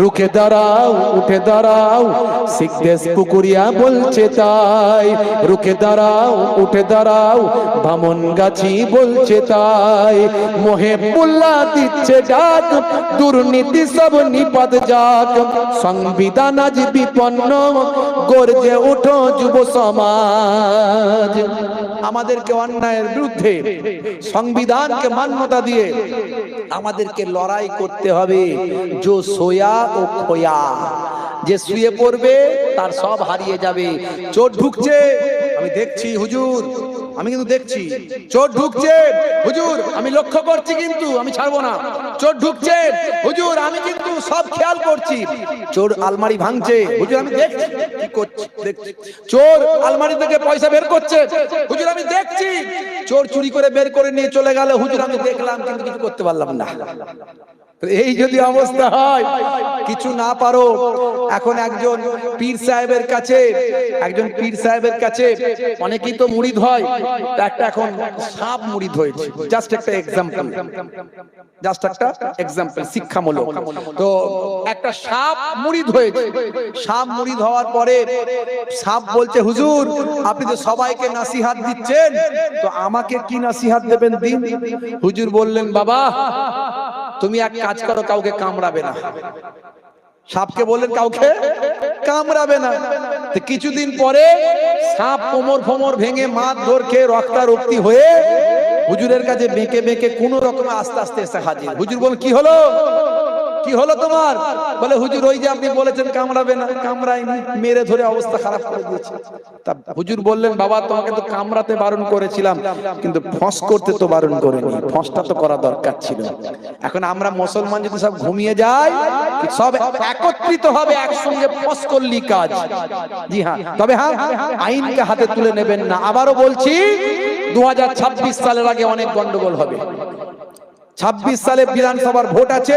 রুখে দাঁড়াও, উঠে দাঁড়াও, শিখদেশ পুকুরিয়া বলছে তাই। রুখে দাঁড়াও, উঠে দাঁড়াও, বামুনগাছি বলছে তাই। মুহিবুল্লাহ দিচ্ছে ডাক, দুর্নীতি সব নিপাত যাক, সংবিধান আজ বিপন্ন, গর্জে ওঠো যুব সমাজ। আমাদেরকে অন্যায়ের বিরুদ্ধে সংবিধানকে মান্যতা দিয়ে আমাদেরকে লড়াই করতে হবে। जो सोया ও খোয়া, যে শুয়ে পড়বে তার সব হারিয়ে যাবে। চোর ঢুকছে, আমি দেখছি হুজুর, আমি কিন্তু দেখছি চোর ঢুকছে হুজুর, আমি লক্ষ্য করছি, কিন্তু আমি ছাড়বো না। চোর ঢুকছে হুজুর, আমি কিন্তু সব খেয়াল করছি। চোর আলমারি ভাঙছে হুজুর, আমি দেখছি কি করছে, দেখছি। চোর আলমারি থেকে পয়সা বের করছে হুজুর, আমি দেখছি। চোর চুরি করে বের করে নিয়ে চলে গেল হুজুর, আমি দেখলাম কিন্তু কিছু করতে পারলাম না। এই যদি অবস্থা হয়, কিছু না পারো, এখন একজন পীর সাহেবের কাছে অনেকেই তো মুরিদ হয়, একটা এখন সাপ মুরিদ হয়েছে, জাস্ট একটা এক্সাম্পল শিক্ষামূলক। তো একটা সাপ মুরিদ হয়েছে, সাপ মুরিদ হওয়ার পরে সাপ বলছে, হুজুর আপনি তো সবাইকে নাসিহাত দিচ্ছেন, তো আমাকে কি নাসিহাত দেবেন দিন। হুজুর বললেন, বাবা তুমি এক কাজ করো, কাউকে কামড়াবে না। সাপকে বললেন কাউকে কামড়াবে না। তো কিছুদিন পরে সাপ কোমর ফোমর ভেঙে মারধর খেয়ে রক্তারক্তি হয়ে হুজুরের কাছে বেঁকে বেঁকে কোন রকমে আস্তে আস্তে এসে হাজির। হুজুর বলেন, কি হলো তোমার? বলে, হুজুর ওই যে আপনি বলেছেন কামড়াবে না, কামড়ায়নি, মেরে ধরে অবস্থা খারাপ করে দিয়েছে। তা হুজুর বললেন, বাবা তোমাকে তো কামড়াতে বারণ করেছিলাম, কিন্তু ফস করতে তো বারণ করিনি, ফসটা তো করা দরকার ছিল। এখন আমরা মুসলমান যদি সব ঘুমিয়ে যাই, সব একত্রিত হবে, একসঙ্গে ফস করলি কাজ। জি হ্যাঁ, তবে হ্যাঁ, আইনকে হাতে তুলে নেবেন না। আবারও বলছি, 2026 সালের আগে অনেক গন্ডগোল হবে। 26 সালে বিধানসভার ভোট আছে,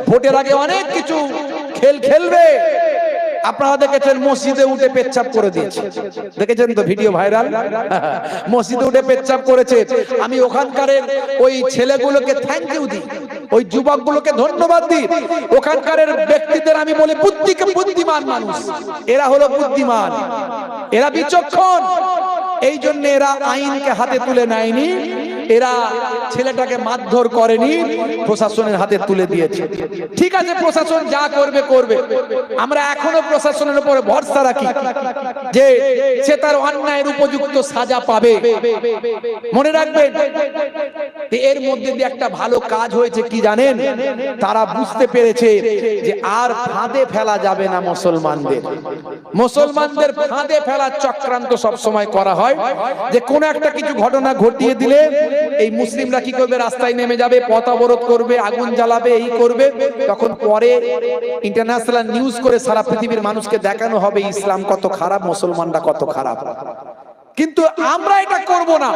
ভোটের আগে অনেক কিছু খেলবে। আপনারা দেখেছেন মসজিদে উঠে পেচ্ছাপ করে দিয়েছে, দেখেছেন তো ভিডিও ভাইরাল, মসজিদে উঠে পেচ্ছাপ করেছে। আমি ওখানকার ওই ছেলেগুলোকে থ্যাংক ইউ দিই, ওই যুবকগুলোকে ধন্যবাদ দিই। ওখানকার ব্যক্তিদের আমি বলি, বুদ্ধিমান মানুষ, এরা হলো বুদ্ধিমান, এরা বিচক্ষণ। এই জন্য এরা আইনকে হাতে তুলে নেয়নি, এরা ছেলেটাকে মারধর করেনি, প্রশাসনের হাতে তুলে দিয়েছে। ঠিক আছে, প্রশাসন যা করবে করবে, আমরা এখনো প্রশাসনের উপরে ভরসা রাখি যে সে তার অন্যায়ের উপযুক্ত সাজা পাবে। মনে রাখবেন, এর মধ্যে দিয়ে একটা ভালো কাজ হয়েছে কি জানেন? তারা বুঝতে পেরেছে যে আর ফাঁদে ফেলা যাবে না মুসলমানদের ফাঁদে ফেলার চক্রান্ত সব সময় করা হয়, যে কোন একটা কিছু ঘটনা ঘটিয়ে দিলে এই মুসলিমরা কি করবে, রাস্তায় নেমে যাবে, পথ অবরোধ করবে, আগুন জ্বালাবে, এই করবে। তখন পরে ইন্টারন্যাশনাল নিউজ করে সারা পৃথিবীর মানুষকে দেখানো হবে ইসলাম কত খারাপ, মুসলমানরা কত খারাপ। কিন্তু আমরা এটা করব না,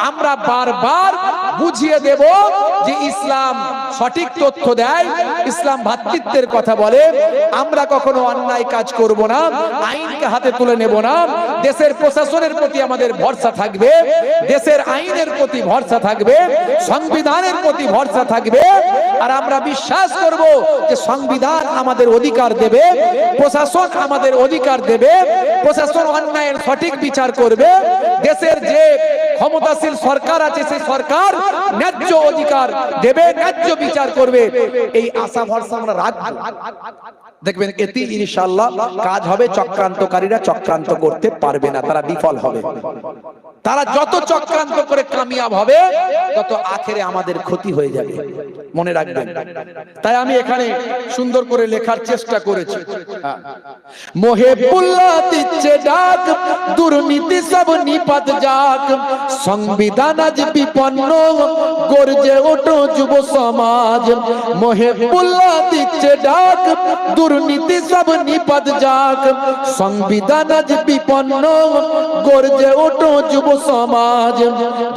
আমরা বারবার বুঝিয়ে দেব যে ইসলাম সঠিক তথ্য দেয়, ইসলাম ভ্রাতৃত্বের কথা বলে। আমরা কখনো অন্যায় কাজ করব না, আইনকে হাতে তুলে নেব না। দেশের প্রশাসনের প্রতি আমাদের ভরসা থাকবে, দেশের আইনের প্রতি ভরসা থাকবে, সংবিধানের প্রতি ভরসা থাকবে। আর আমরা বিশ্বাস করব যে সংবিধান আমাদের অধিকার দেবে, প্রশাসন আমাদের অধিকার দেবে, প্রশাসন অন্যায়ের সঠিক বিচার করবে। দেশের যে ক্ষমতাশীল সরকার আছে, সেই সরকার ন্যায্য অধিকার দেবে, ন্যায্য বিচার করবে। এই আশা ভরসা আমরা রাখবো। দেখবেন এতে ইনশাআল্লাহ কাজ হবে, চক্রান্তকারীরা চক্রান্ত করতে পারবে না, তারা বিফল হবে। তারা যত চক্রান্ত করে কামিয়াব হবে, তত আখেরে আমাদের ক্ষতি হয়ে যাবে, মনে রাখবেন। তাই আমি এখানে সুন্দর করে লেখার চেষ্টা করেছি। মহেবুল্লাহ দিচ্ছে ডাক, দুর্নীতি সব নিপাত যাক, সংবিধান আজ বিপন্ন, গর্জে ওঠো যুব সমাজ। মহেবুল্লাহ দিচ্ছে ডাক, দুর্নীতি সব নিপাত যাক, সংবিধান আজ বিপন্ন, গর্জে ওঠো যুব সমাজ।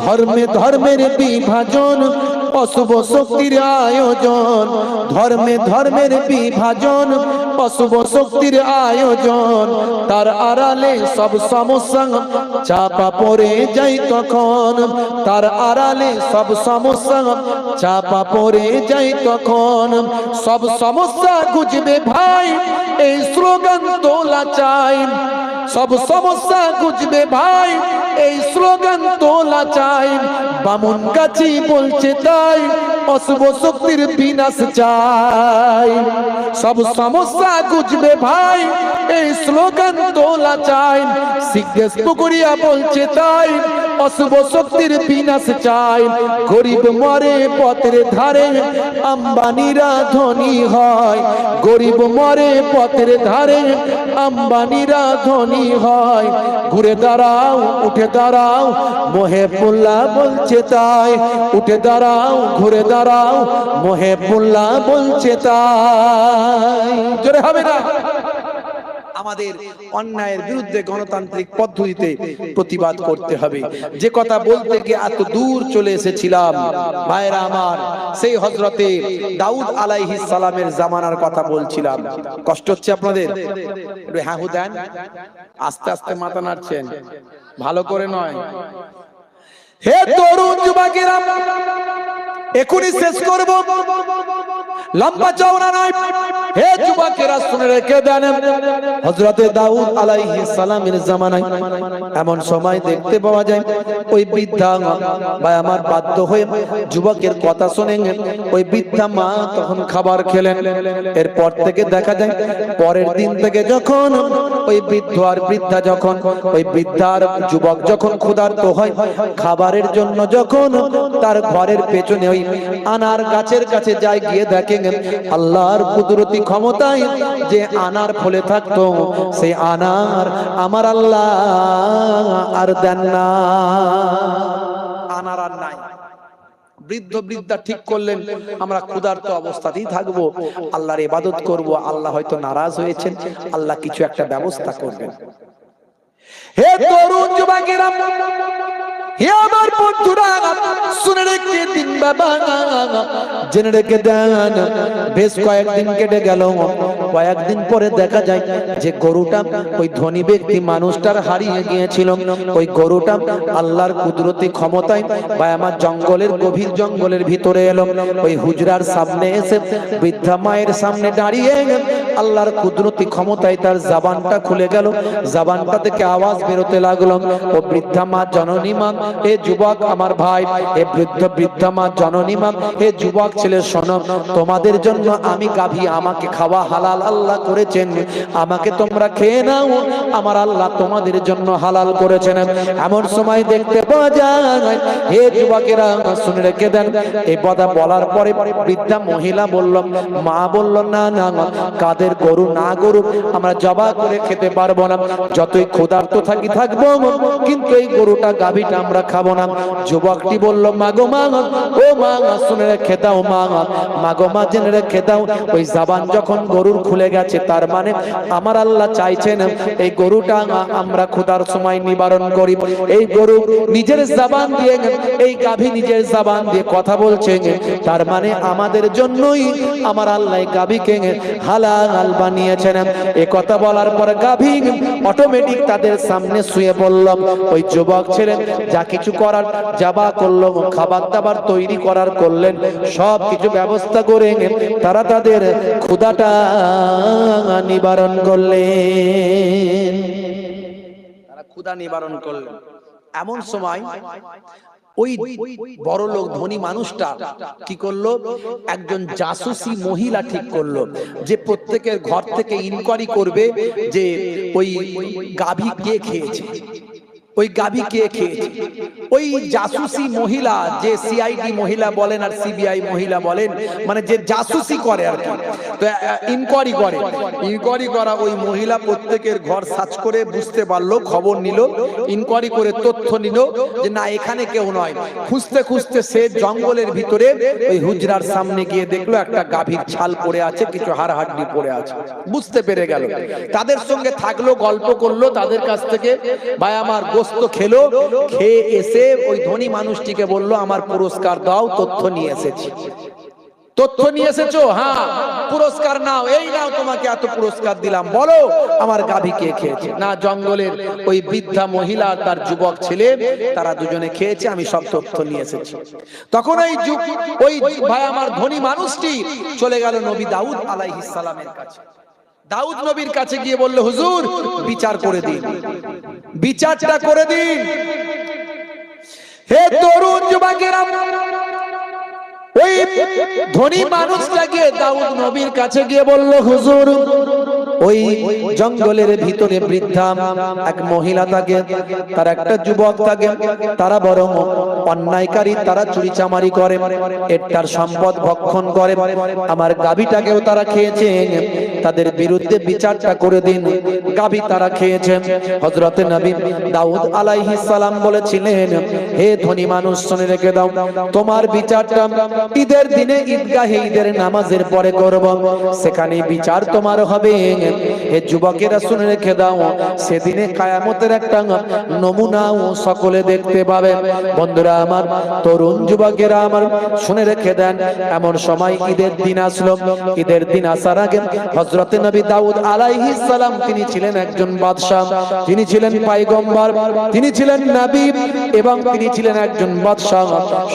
ধর্মে ধর্মের বিভাজন, অশুভ শক্তির আয়োজন, ধর্মে ধর্মের বিভাজন, অশুভ শক্তির আয়োজন। তার আড়ালে সব সমস্যা চাপা পড়ে যায় তখন, তার আড়ালে সব সমস্যা চাপা পড়ে যায় তখন। সব সমস্যা গুজবে ভাই, এই স্লোগান তোলা চাই। সব সমস্যা গুজবে ভাই, এই স্লোগান তোলা চাই। বামুন গাছি বলছে তাই, অশুভ শক্তির বিনাশ চাই। সব সমস্যা গুজবে ভাই, এই স্লোগান তোলা চাই। সিদ্ধেশ পুকুরিয়া বলছে তাই, অশুভ শক্তির বিনাশ চাই। গরিব মরে পথের ধারে, আম্বানিরা ধনী হয়। গরিব মরে পথের ধারে, আম্বানিরা ধনী হয়। ঘুরে দাঁড়াও, উঠে দাঁড়াও, মহেবুল্লাহ বলছে তাই। উঠে দাঁড়াও, ঘুরে দাঁড়াও, মহেবুল্লাহ বলছে তাই। জোরে হবে না? আমাদের অন্যায়ের বিরুদ্ধে গণতান্ত্রিক পদ্ধতিতে প্রতিবাদ করতে হবে। যে কথা বলতে গিয়ে এত দূর চলে এসেছিলাম ভাইরা আমার, সেই হযরতে দাউদ আলাইহিস সালামের জামানার কথা বলছিলাম। কষ্ট হচ্ছে আপনাদের? একটু হ্যাঁ হু দেন, আস্তে আস্তে মাথা নাড়ছেন, ভালো করে নয়। হে তরুণ যুবকেরা, এখনই শেষ করব, লম্বা চওড়া নয়। হে যুবকেরা শুনে রেখে দেন, হযরতে দাউদ আলাইহিস সালামের জামানায় এমন সময় দেখতে পাওয়া যায় ওই বৃদ্ধা ভাই আমার বাধ্য হয়ে যুবকের কথা শুনে ওই বৃদ্ধা মা তখন খাবার খেলেন। এরপর থেকে দেখা যায় পরের দিন থেকে যখন ওই বৃদ্ধ আর বৃদ্ধা যখন ওই বৃদ্ধার যুবক যখন ক্ষুধার্ত হয় খাবারের জন্য, যখন তার ঘরের পেছনে ওই আনার গাছের কাছে যায়, গিয়ে দেখেন আল্লাহর কুদরতি ক্ষমতায় যে আনার ফলে থাকতো সেই আনার আমার আল্লাহ আর দেন না, আনার আর নাই। বৃদ্ধ বৃদ্ধা ঠিক করলেন আমরা ক্ষুধার্ত অবস্থাতেই থাকবো, আল্লাহর ইবাদত করব, আল্লাহ হয়তো নারাজ হয়েছেন, আল্লাহ কিছু একটা ব্যবস্থা করবেন। হে তরুণ যুবকেরা, হে আমার বন্ধুরা, শুনে রেখে দিন বাবা, জেনে রেখে দেন। বেশ কয়েকদিন কেটে গেল, কয়েকদিন পরে দেখা যায় যে গরুটা ওই ধনী ব্যক্তি মানুষটার হারিয়ে গিয়েছিল। ওই গরুটা আল্লাহর কুদরতি ক্ষমতায় বা আমার জঙ্গলের গভীর জঙ্গলের ভিতরে এলো, ওই হুজরার সামনে এসে বৃদ্ধা মায়ের সামনে দাঁড়িয়ে আল্লাহর কুদরতি ক্ষমতায় তার জবানটা খুলে গেল, জবানটা থেকে আওয়াজ বেরোতে লাগলো। ও বৃদ্ধা মা, জননী মা, হে যুবক আমার ভাই, হে বৃদ্ধা মা, জননী মা, হে যুবক ছেলে শোনো, তোমাদের জন্য আমি গাভী, আমাকে খাওয়া হালাল আল্লাহ করেছেন, আমাকে তোমরা খেয়ে নাও, আমার আল্লাহ তোমাদের জন্য হালাল করেছেন। এমন সময় দেখতে পাওয়া যায়, হে যুবকেরা শুনে রেখে দেন, এই কথা বলার পরে বৃদ্ধা মহিলা বলল, মা বলল, না না, কাদের গরু না গরু আমরা জবাই করে খেতে পারবো না, যতই ক্ষুধার্ত থাকি থাকবো, কিন্তু এই গরুটা গাভীটা আমরা খাবো না। যুবকটি বলল, মাগো মা, ও মা শুনে রেখে দাও, মা মাগো মা জেনে রেখে দাও, ওই জবান যখন গরুর খুলে গেছে তার মানে আমার আল্লাহ চাইছেন এই গরুটা আমরা ক্ষুধার সময় নিবারণ করি। এই গরু নিজের জবান দিয়ে, এই গাভী নিজের জবান দিয়ে কথা বলছে, তার মানে আমাদের জন্যই আমার আল্লাহ গাভীকে হালাল বানিয়েছেন। এই কথা বলার পর গাভী অটোমেটিক তাদের সামনে শুয়ে পড়ল। ওই যুবক ছেলে যা কিছু করার যাবা করলো, খাবার দাবার তৈরি করার করলেন, সব কিছু ব্যবস্থা করে তারা তাদের ক্ষুধাটা নিবারণ করলেন, তারা ক্ষুধা নিবারণ করলেন। এমন সময় ওই বড় লোক ধনী মানুষটা কি করলো, একজন জাসুসি মহিলা ঠিক করলো যে প্রত্যেকের ঘর থেকে ইনকোয়ারি করবে যে ওই গাভী কে খেয়েছে, ওই গাভী কে খেয়েছে। ওই জাসুসি মহিলা, যে সিআইডি মহিলা বলেন আর সিবিআই মহিলা বলেন, মানে যে জাসুসি করে আর কি, তো ইনকোয়ারি করে, ইনকোয়ারি করা ওই মহিলা প্রত্যেকের ঘর সার্চ করে বুঝতে পারলো, খবর নিল, ইনকোয়ারি করে তথ্য নিল যে না এখানে কেউ নয়। খুঁজতে খুঁজতে সে জঙ্গলের ভিতরে ওই হুজরার সামনে গিয়ে দেখলো একটা গাভীর ছাল পড়ে আছে, কিছু হাড় হাড্ডি পড়ে আছে, বুঝতে পেরে গেল। তাদের সঙ্গে থাকলো, গল্প করলো, তাদের কাছ থেকে ভাই আমার গোস্ত খেলো, খেয়ে এসে ওই ধনী মানুষটিকে বলল আমার পুরস্কার দাও, তথ্য নিয়ে এসেছি। তথ্য নিয়ে এসেছো? হ্যাঁ। পুরস্কার নাও, এই নাও তোমাকে এত পুরস্কার দিলাম, বলো আমার গাভী কে খেয়েছে। না, জঙ্গলের ওই বৃদ্ধা মহিলা তার যুবক ছেলে তারা দুজনে খেয়েছে, আমি সব তথ্য নিয়ে এসেছি। তখন ওই ভাই আমার ধনী মানুষটি চলে গেল নবী দাউদ আলাইহিস সালামের কাছে। দাউদ নবীর কাছে গিয়ে বলল, হুজুর বিচার করে দিন, বিচারটা করে দিন। হে তরুণ যুবকেরা, ওই ধনী মানুষটাকে দাউদ নবীর কাছে গিয়ে বলল, হুজুর ওই জঙ্গলের ভিতরে বৃদ্ধা এক মহিলা থাকে, তার একটা যুবক থাকে, তারা বরং অন্যায়কারী, তারা চুরি চামারি করে, এটার সম্পদ ভক্ষণ করে, আমার গাভীটাকেও তারা খেয়েছে, তাদের বিরুদ্ধে বিচারটা করে দিন। গাভী তারা খেয়েছে। হযরতে নবী দাউদ আলাইহিস সালাম বলেছিলেন, হে ধনী মানুষ শুনে রেখে দাও, তোমার বিচারটা ঈদের দিনে ঈদগাহে ঈদের নামাজের পরে করব, সেখানে বিচার তোমার হবে। হে যুবকেরা শুনে রেখে দাও, সেদিনে কিয়ামতের একটা নমুনাও সকলে দেখতে পাবে। বন্ধুরা আমার, তরুণ যুবকেরা আমার, শুনে রেখে দেন, এমন সময় ঈদের দিন আসলো। ঈদের দিন আসার আগে হযরত নবী দাউদ আলাইহিস সালাম, তিনি ছিলেন একজন বাদশা, তিনি ছিলেন পয়গম্বর, তিনি ছিলেন নবী এবং তিনি ছিলেন একজন বাদশা।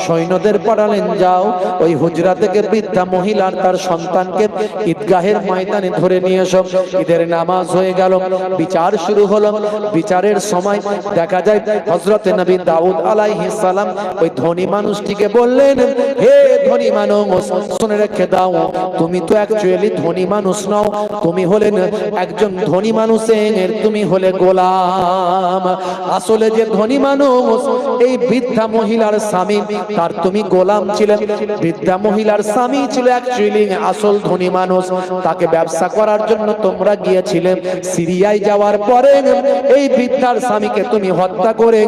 সৈন্যদের পাঠালেন, যাও ওই হুজরা থেকে বৃদ্ধা মহিলার তার সন্তানকে ঈদগাহের ময়দানে ধরে নিয়ে এসো। ঈদের নামাজ হয়ে গেল, বিচার শুরু হলো। বিচারের সময় দেখা যায় হযরত নবী দাউদ আলাইহিস সালাম ওই ধনী মানুষটিকে বললেন, হে ধনী মানুষ, শুনে রেখে দাও, তুমি তো অ্যাকচুয়ালি ধনী মানুষ নও, তুমি হলেন একজন ধনী মানুষের, তুমি হলে গোলাম। আসলে যে ধনী মানুষ এই বৃদ্ধা মহিলার স্বামী, তার তুমি গোলাম ছিলেন। বৃদ্ধা মহিলার স্বামী ছিল অ্যাকচুয়ালি আসল ধনী মানুষ, তাকে ব্যবসা করার জন্য তোমরা গিয়েছিলে। সিরিয়ায় যাওয়ার পরে এই বৃদ্ধার স্বামীকে তুমি হত্যা করে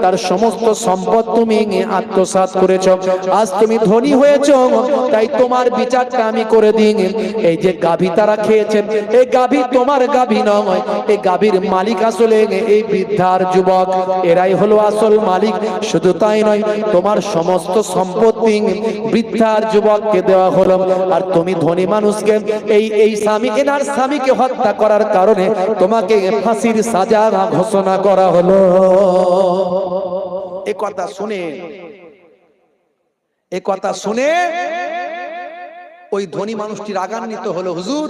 তার সমস্ত সম্পদ তুমি আত্মসাৎ করেছো। আজ তুমি ধনী হয়েছো, তাই তোমার বিচারটা আমি করে দিই। এই যে গাভী তারা খেয়েছেন, এই গাভী তোমার গাভী নয়, এই গাভীর মালিক আসলে এই বৃদ্ধার যুবক, এরাই হলো আসল মালিক। শুধু তাই নয়, তোমার সমস্ত সম্পত্তি বৃদ্ধার যুবককে দেওয়া হলো। আর তুমি ধনী মানুষকে এই স্বামী, এনার স্বামীকে হত্যা করার কারণে তোমাকে ফাঁসির সাজা ঘোষণা করা হলো। এ কথা শুনে ওই ধনী মানুষটি রাগান্বিত হলো, হুজুর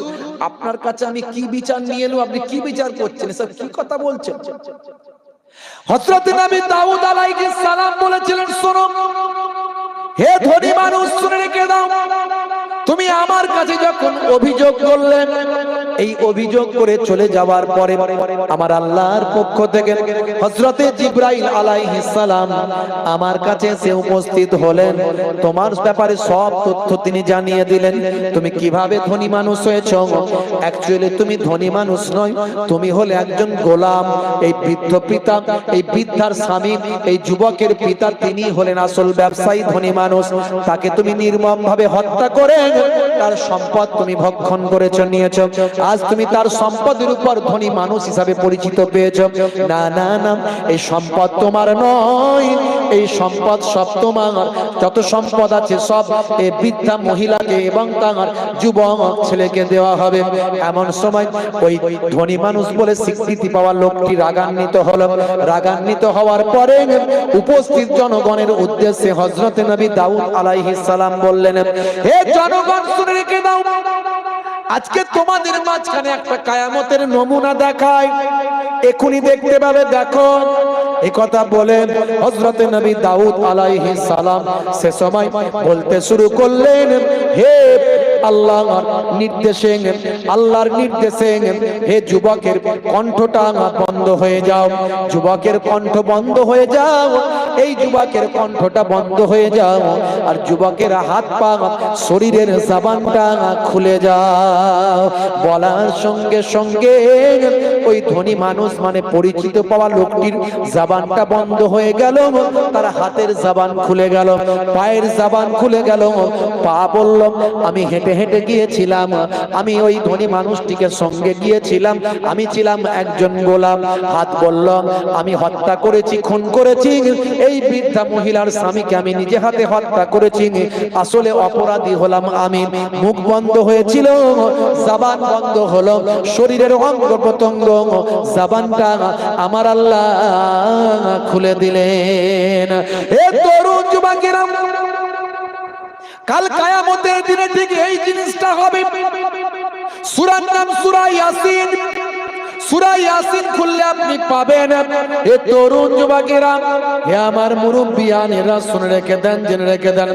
আপনার কাছে আমি কি বিচার নিয়ে এলো, আপনি কি বিচার করছেন, এসব কি কথা বলছেন? হযরত নবী দাউদ আলাইহিস সালাম বলেছিলেন, শোনো হে ধনী মানুষ, শুনে রেখে দাও, তুমি আমার কাছে যখন অভিযোগ করলেন, এই অভিযোগ করে চলে যাওয়ার পরে আমার আল্লাহর পক্ষ থেকে হযরতে জিবরাইল আলাইহিস সালাম আমার কাছে এসে উপস্থিত হলেন। তোমার ব্যাপারে সব তথ্য তিনি জানিয়ে দিলেন। তুমি কিভাবে ধনী মানুষ হয়েছো? অ্যাকচুয়ালি তুমি ধনী মানুষ নয়, তুমি হলে একজন গোলাম। এই বৃদ্ধ পিতা, এই বৃদ্ধার স্বামী, এই যুবকের পিতা, তিনি হলেন আসল ব্যবসায়ী ধনী মানুষ। তাকে তুমি নির্মম ভাবে হত্যা করে তার সম্পদ তুমি ভক্ষণ করেছো, নিয়েছো। আজ তুমি তার সম্পদের উপর ধনী মানুষ হিসাবে পরিচিত পেয়েছো। না না না, এই সম্পদ তোমার নয়, এই সম্পদ সব তোমার। যত সম্পদ আছে সব এই বৃদ্ধা মহিলাকে এবং তার যুবক ছেলেকে দেওয়া হবে। এমন সময় ওই ধনী মানুষ বলে স্বীকৃতি পাওয়া লোকটি রাগান্বিত হলো। রাগান্বিত হওয়ার পরে উপস্থিত জনগণের উদ্দেশ্যে হযরত নবী দাউদ আলাইহিস সালাম বললেন, হে জনগণ, শুনে রেখে দাও, আজকে তোমাদের মাঝখানে একটা কিয়ামতের নমুনা দেখায়, এখনি দেখতে পাবে, দেখো। এই কথা বলে হযরত নবী দাউদ আলাইহিস সালাম সে সময় বলতে শুরু করলেন, হে আল্লাহর নির্দেশে, আল্লাহর নির্দেশে, হে যুবকের কণ্ঠটা বন্ধ হয়ে যাও, যুবকের কণ্ঠ বন্ধ হয়ে যাও, এই যুবকের কণ্ঠটা বন্ধ হয়ে যাও, আর যুবকের হাত পা শরীরের জবানটা খুলে যাও। বলার সঙ্গে সঙ্গে ওই ধনী মানুষ মানে পরিচিত পাওয়া লোকটির জবানটা বন্ধ হয়ে গেল, তার হাতের জবান খুলে গেল, পায়ের জবান খুলে গেল। পা বলল, আমি হেঁটে হেঁটে গিয়েছিলাম, আমি ওই ধনী মানুষটিকে সঙ্গে গিয়েছিলাম, আমি ছিলাম একজন গোলাম। হাত বলল, আমি হত্যা করেছি, খুন করেছি, এই বৃদ্ধা মহিলার স্বামীকে আমি নিজে হাতে হত্যা করেছি, আসলে অপরাধী হলাম আমি। মুখ বন্ধ হয়েছিল, জবান বন্ধ হলো, শরীরের অঙ্গ প্রত্যঙ্গ জবানটা আমার আল্লাহ খুলে দিলেন। এ তরুণ যুবকেরা, কাল কিয়ামতের দিনে ঠিক এই জিনিসটা হবে। সূরার নাম সূরা ইয়াসিন। সূরা ইয়াসিন খুললে আপনি পাবেন। এ তরুণ যুবকেরা, হে আমার মুরব্বিয়ানেরা, শুনে রেখে দেন, জেনে রেখে দেন,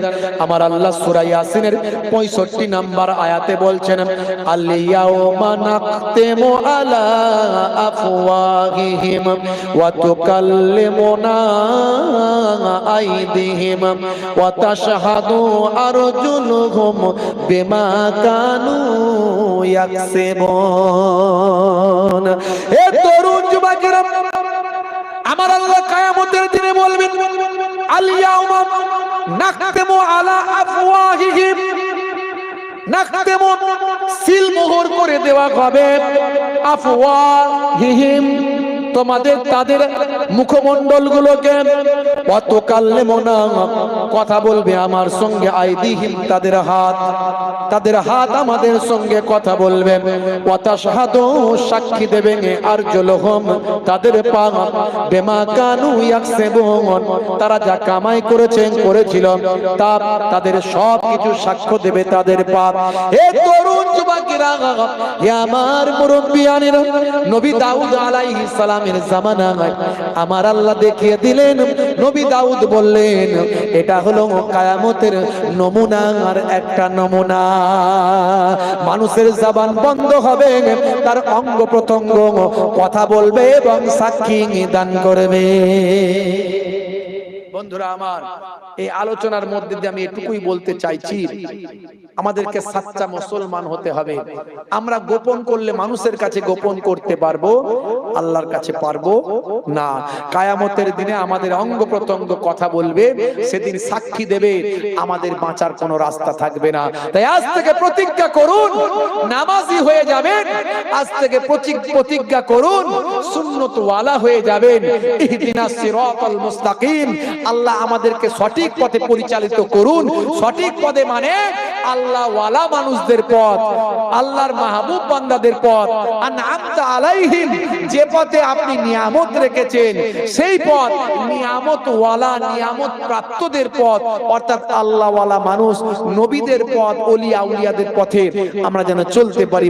আমার আল্লাহ সূরা ইয়াসিনের 65 নম্বর আয়াতে বলছেন, আল-ইয়াওমা নাখতিমু আলা আফওয়াহিহিম ওয়া তুকাল্লিমুনা আইদিহিম ওয়া তাশহাদু আরজুলুহুম বিমা কানু ইয়াকসিবুন। এ তরুণ যুবকেরা, আমার আল্লাহ কিয়ামতের দিনে বলবেন, আল ইয়াউমা নাখতিমু আলা আফওয়াহিহিম, নাখতিমু সিলমোহর করে দেওয়া হবে আফওয়াহিহিম, তোমাদের তাদের মুখমণ্ডল গুলোকে, ওয়াতুকাল্লিমুনা, কথা বলবে আমার সঙ্গে, আইদিহিম, তাদের হাত আমাদের সঙ্গে কথা বলবে, ওয়াতাশহাদু, সাক্ষী দেবে আরজুলুহুম, তাদের পা, বিমা কানু ইয়াকসিবুন, তারা যা কামাই করেছিল তা তাদের সব কিছু সাক্ষ্য দেবে তাদের পা। হে তরুণ যুবকেরা, হে আমার মুরব্বিয়ানেরা, নবী দাউদ আলাইহিস সালামের জামানায় আমার আল্লাহ দেখিয়ে দিলেন, নবী দাউদ বললেন এটা হলো কিয়ামতের নমুনার একটা নমুনা। মানুষের জবান বন্ধ হবে, তার অঙ্গ প্রত্যঙ্গ কথা বলবে এবং সাক্ষী দান করবে। বন্ধুরা আমার, এই আলোচনার মধ্যে দিয়ে আমি এটুকুই বলতে চাইছি, আমাদেরকে সাচ্চা মুসলমান হতে হবে। আমরা গোপন করলে মানুষের কাছে গোপন করতে পারবো, আল্লাহর কাছে পারবো না। কিয়ামতের দিনে আমাদের অঙ্গ প্রত্যঙ্গ কথা বলবে, সেদিন সাক্ষী দেবে, আমাদের বাঁচার কোনো রাস্তা থাকবে না। তাই আজ থেকে প্রতিজ্ঞা করুন নামাজি হয়ে যাবেন, আজ থেকে প্রতিজ্ঞা করুন সুন্নত ওয়ালা হয়ে যাবেন। ইহদিনাস সিরাতাল মুস্তাকিম, আল্লাহ আমাদেরকে সঠিক পথে পরিচালিত করুন। সঠিক পথে মানে আল্লাহ ওয়ালা মানুষদের পথ, আল্লাহর মাহবুব বান্দাদের পথ। আনআমতা আলাইহিম, যে পথে আপনি নিয়ামত রেখেছেন সেই পথ, নিয়ামত ওয়ালা, নিয়ামত প্রাপ্তদের পথ, অর্থাৎ আল্লাহ ওয়ালা মানুষ, নবীদের পথ, ওলিয়া উলিয়াদের পথে আমরা যেন চলতে পারি।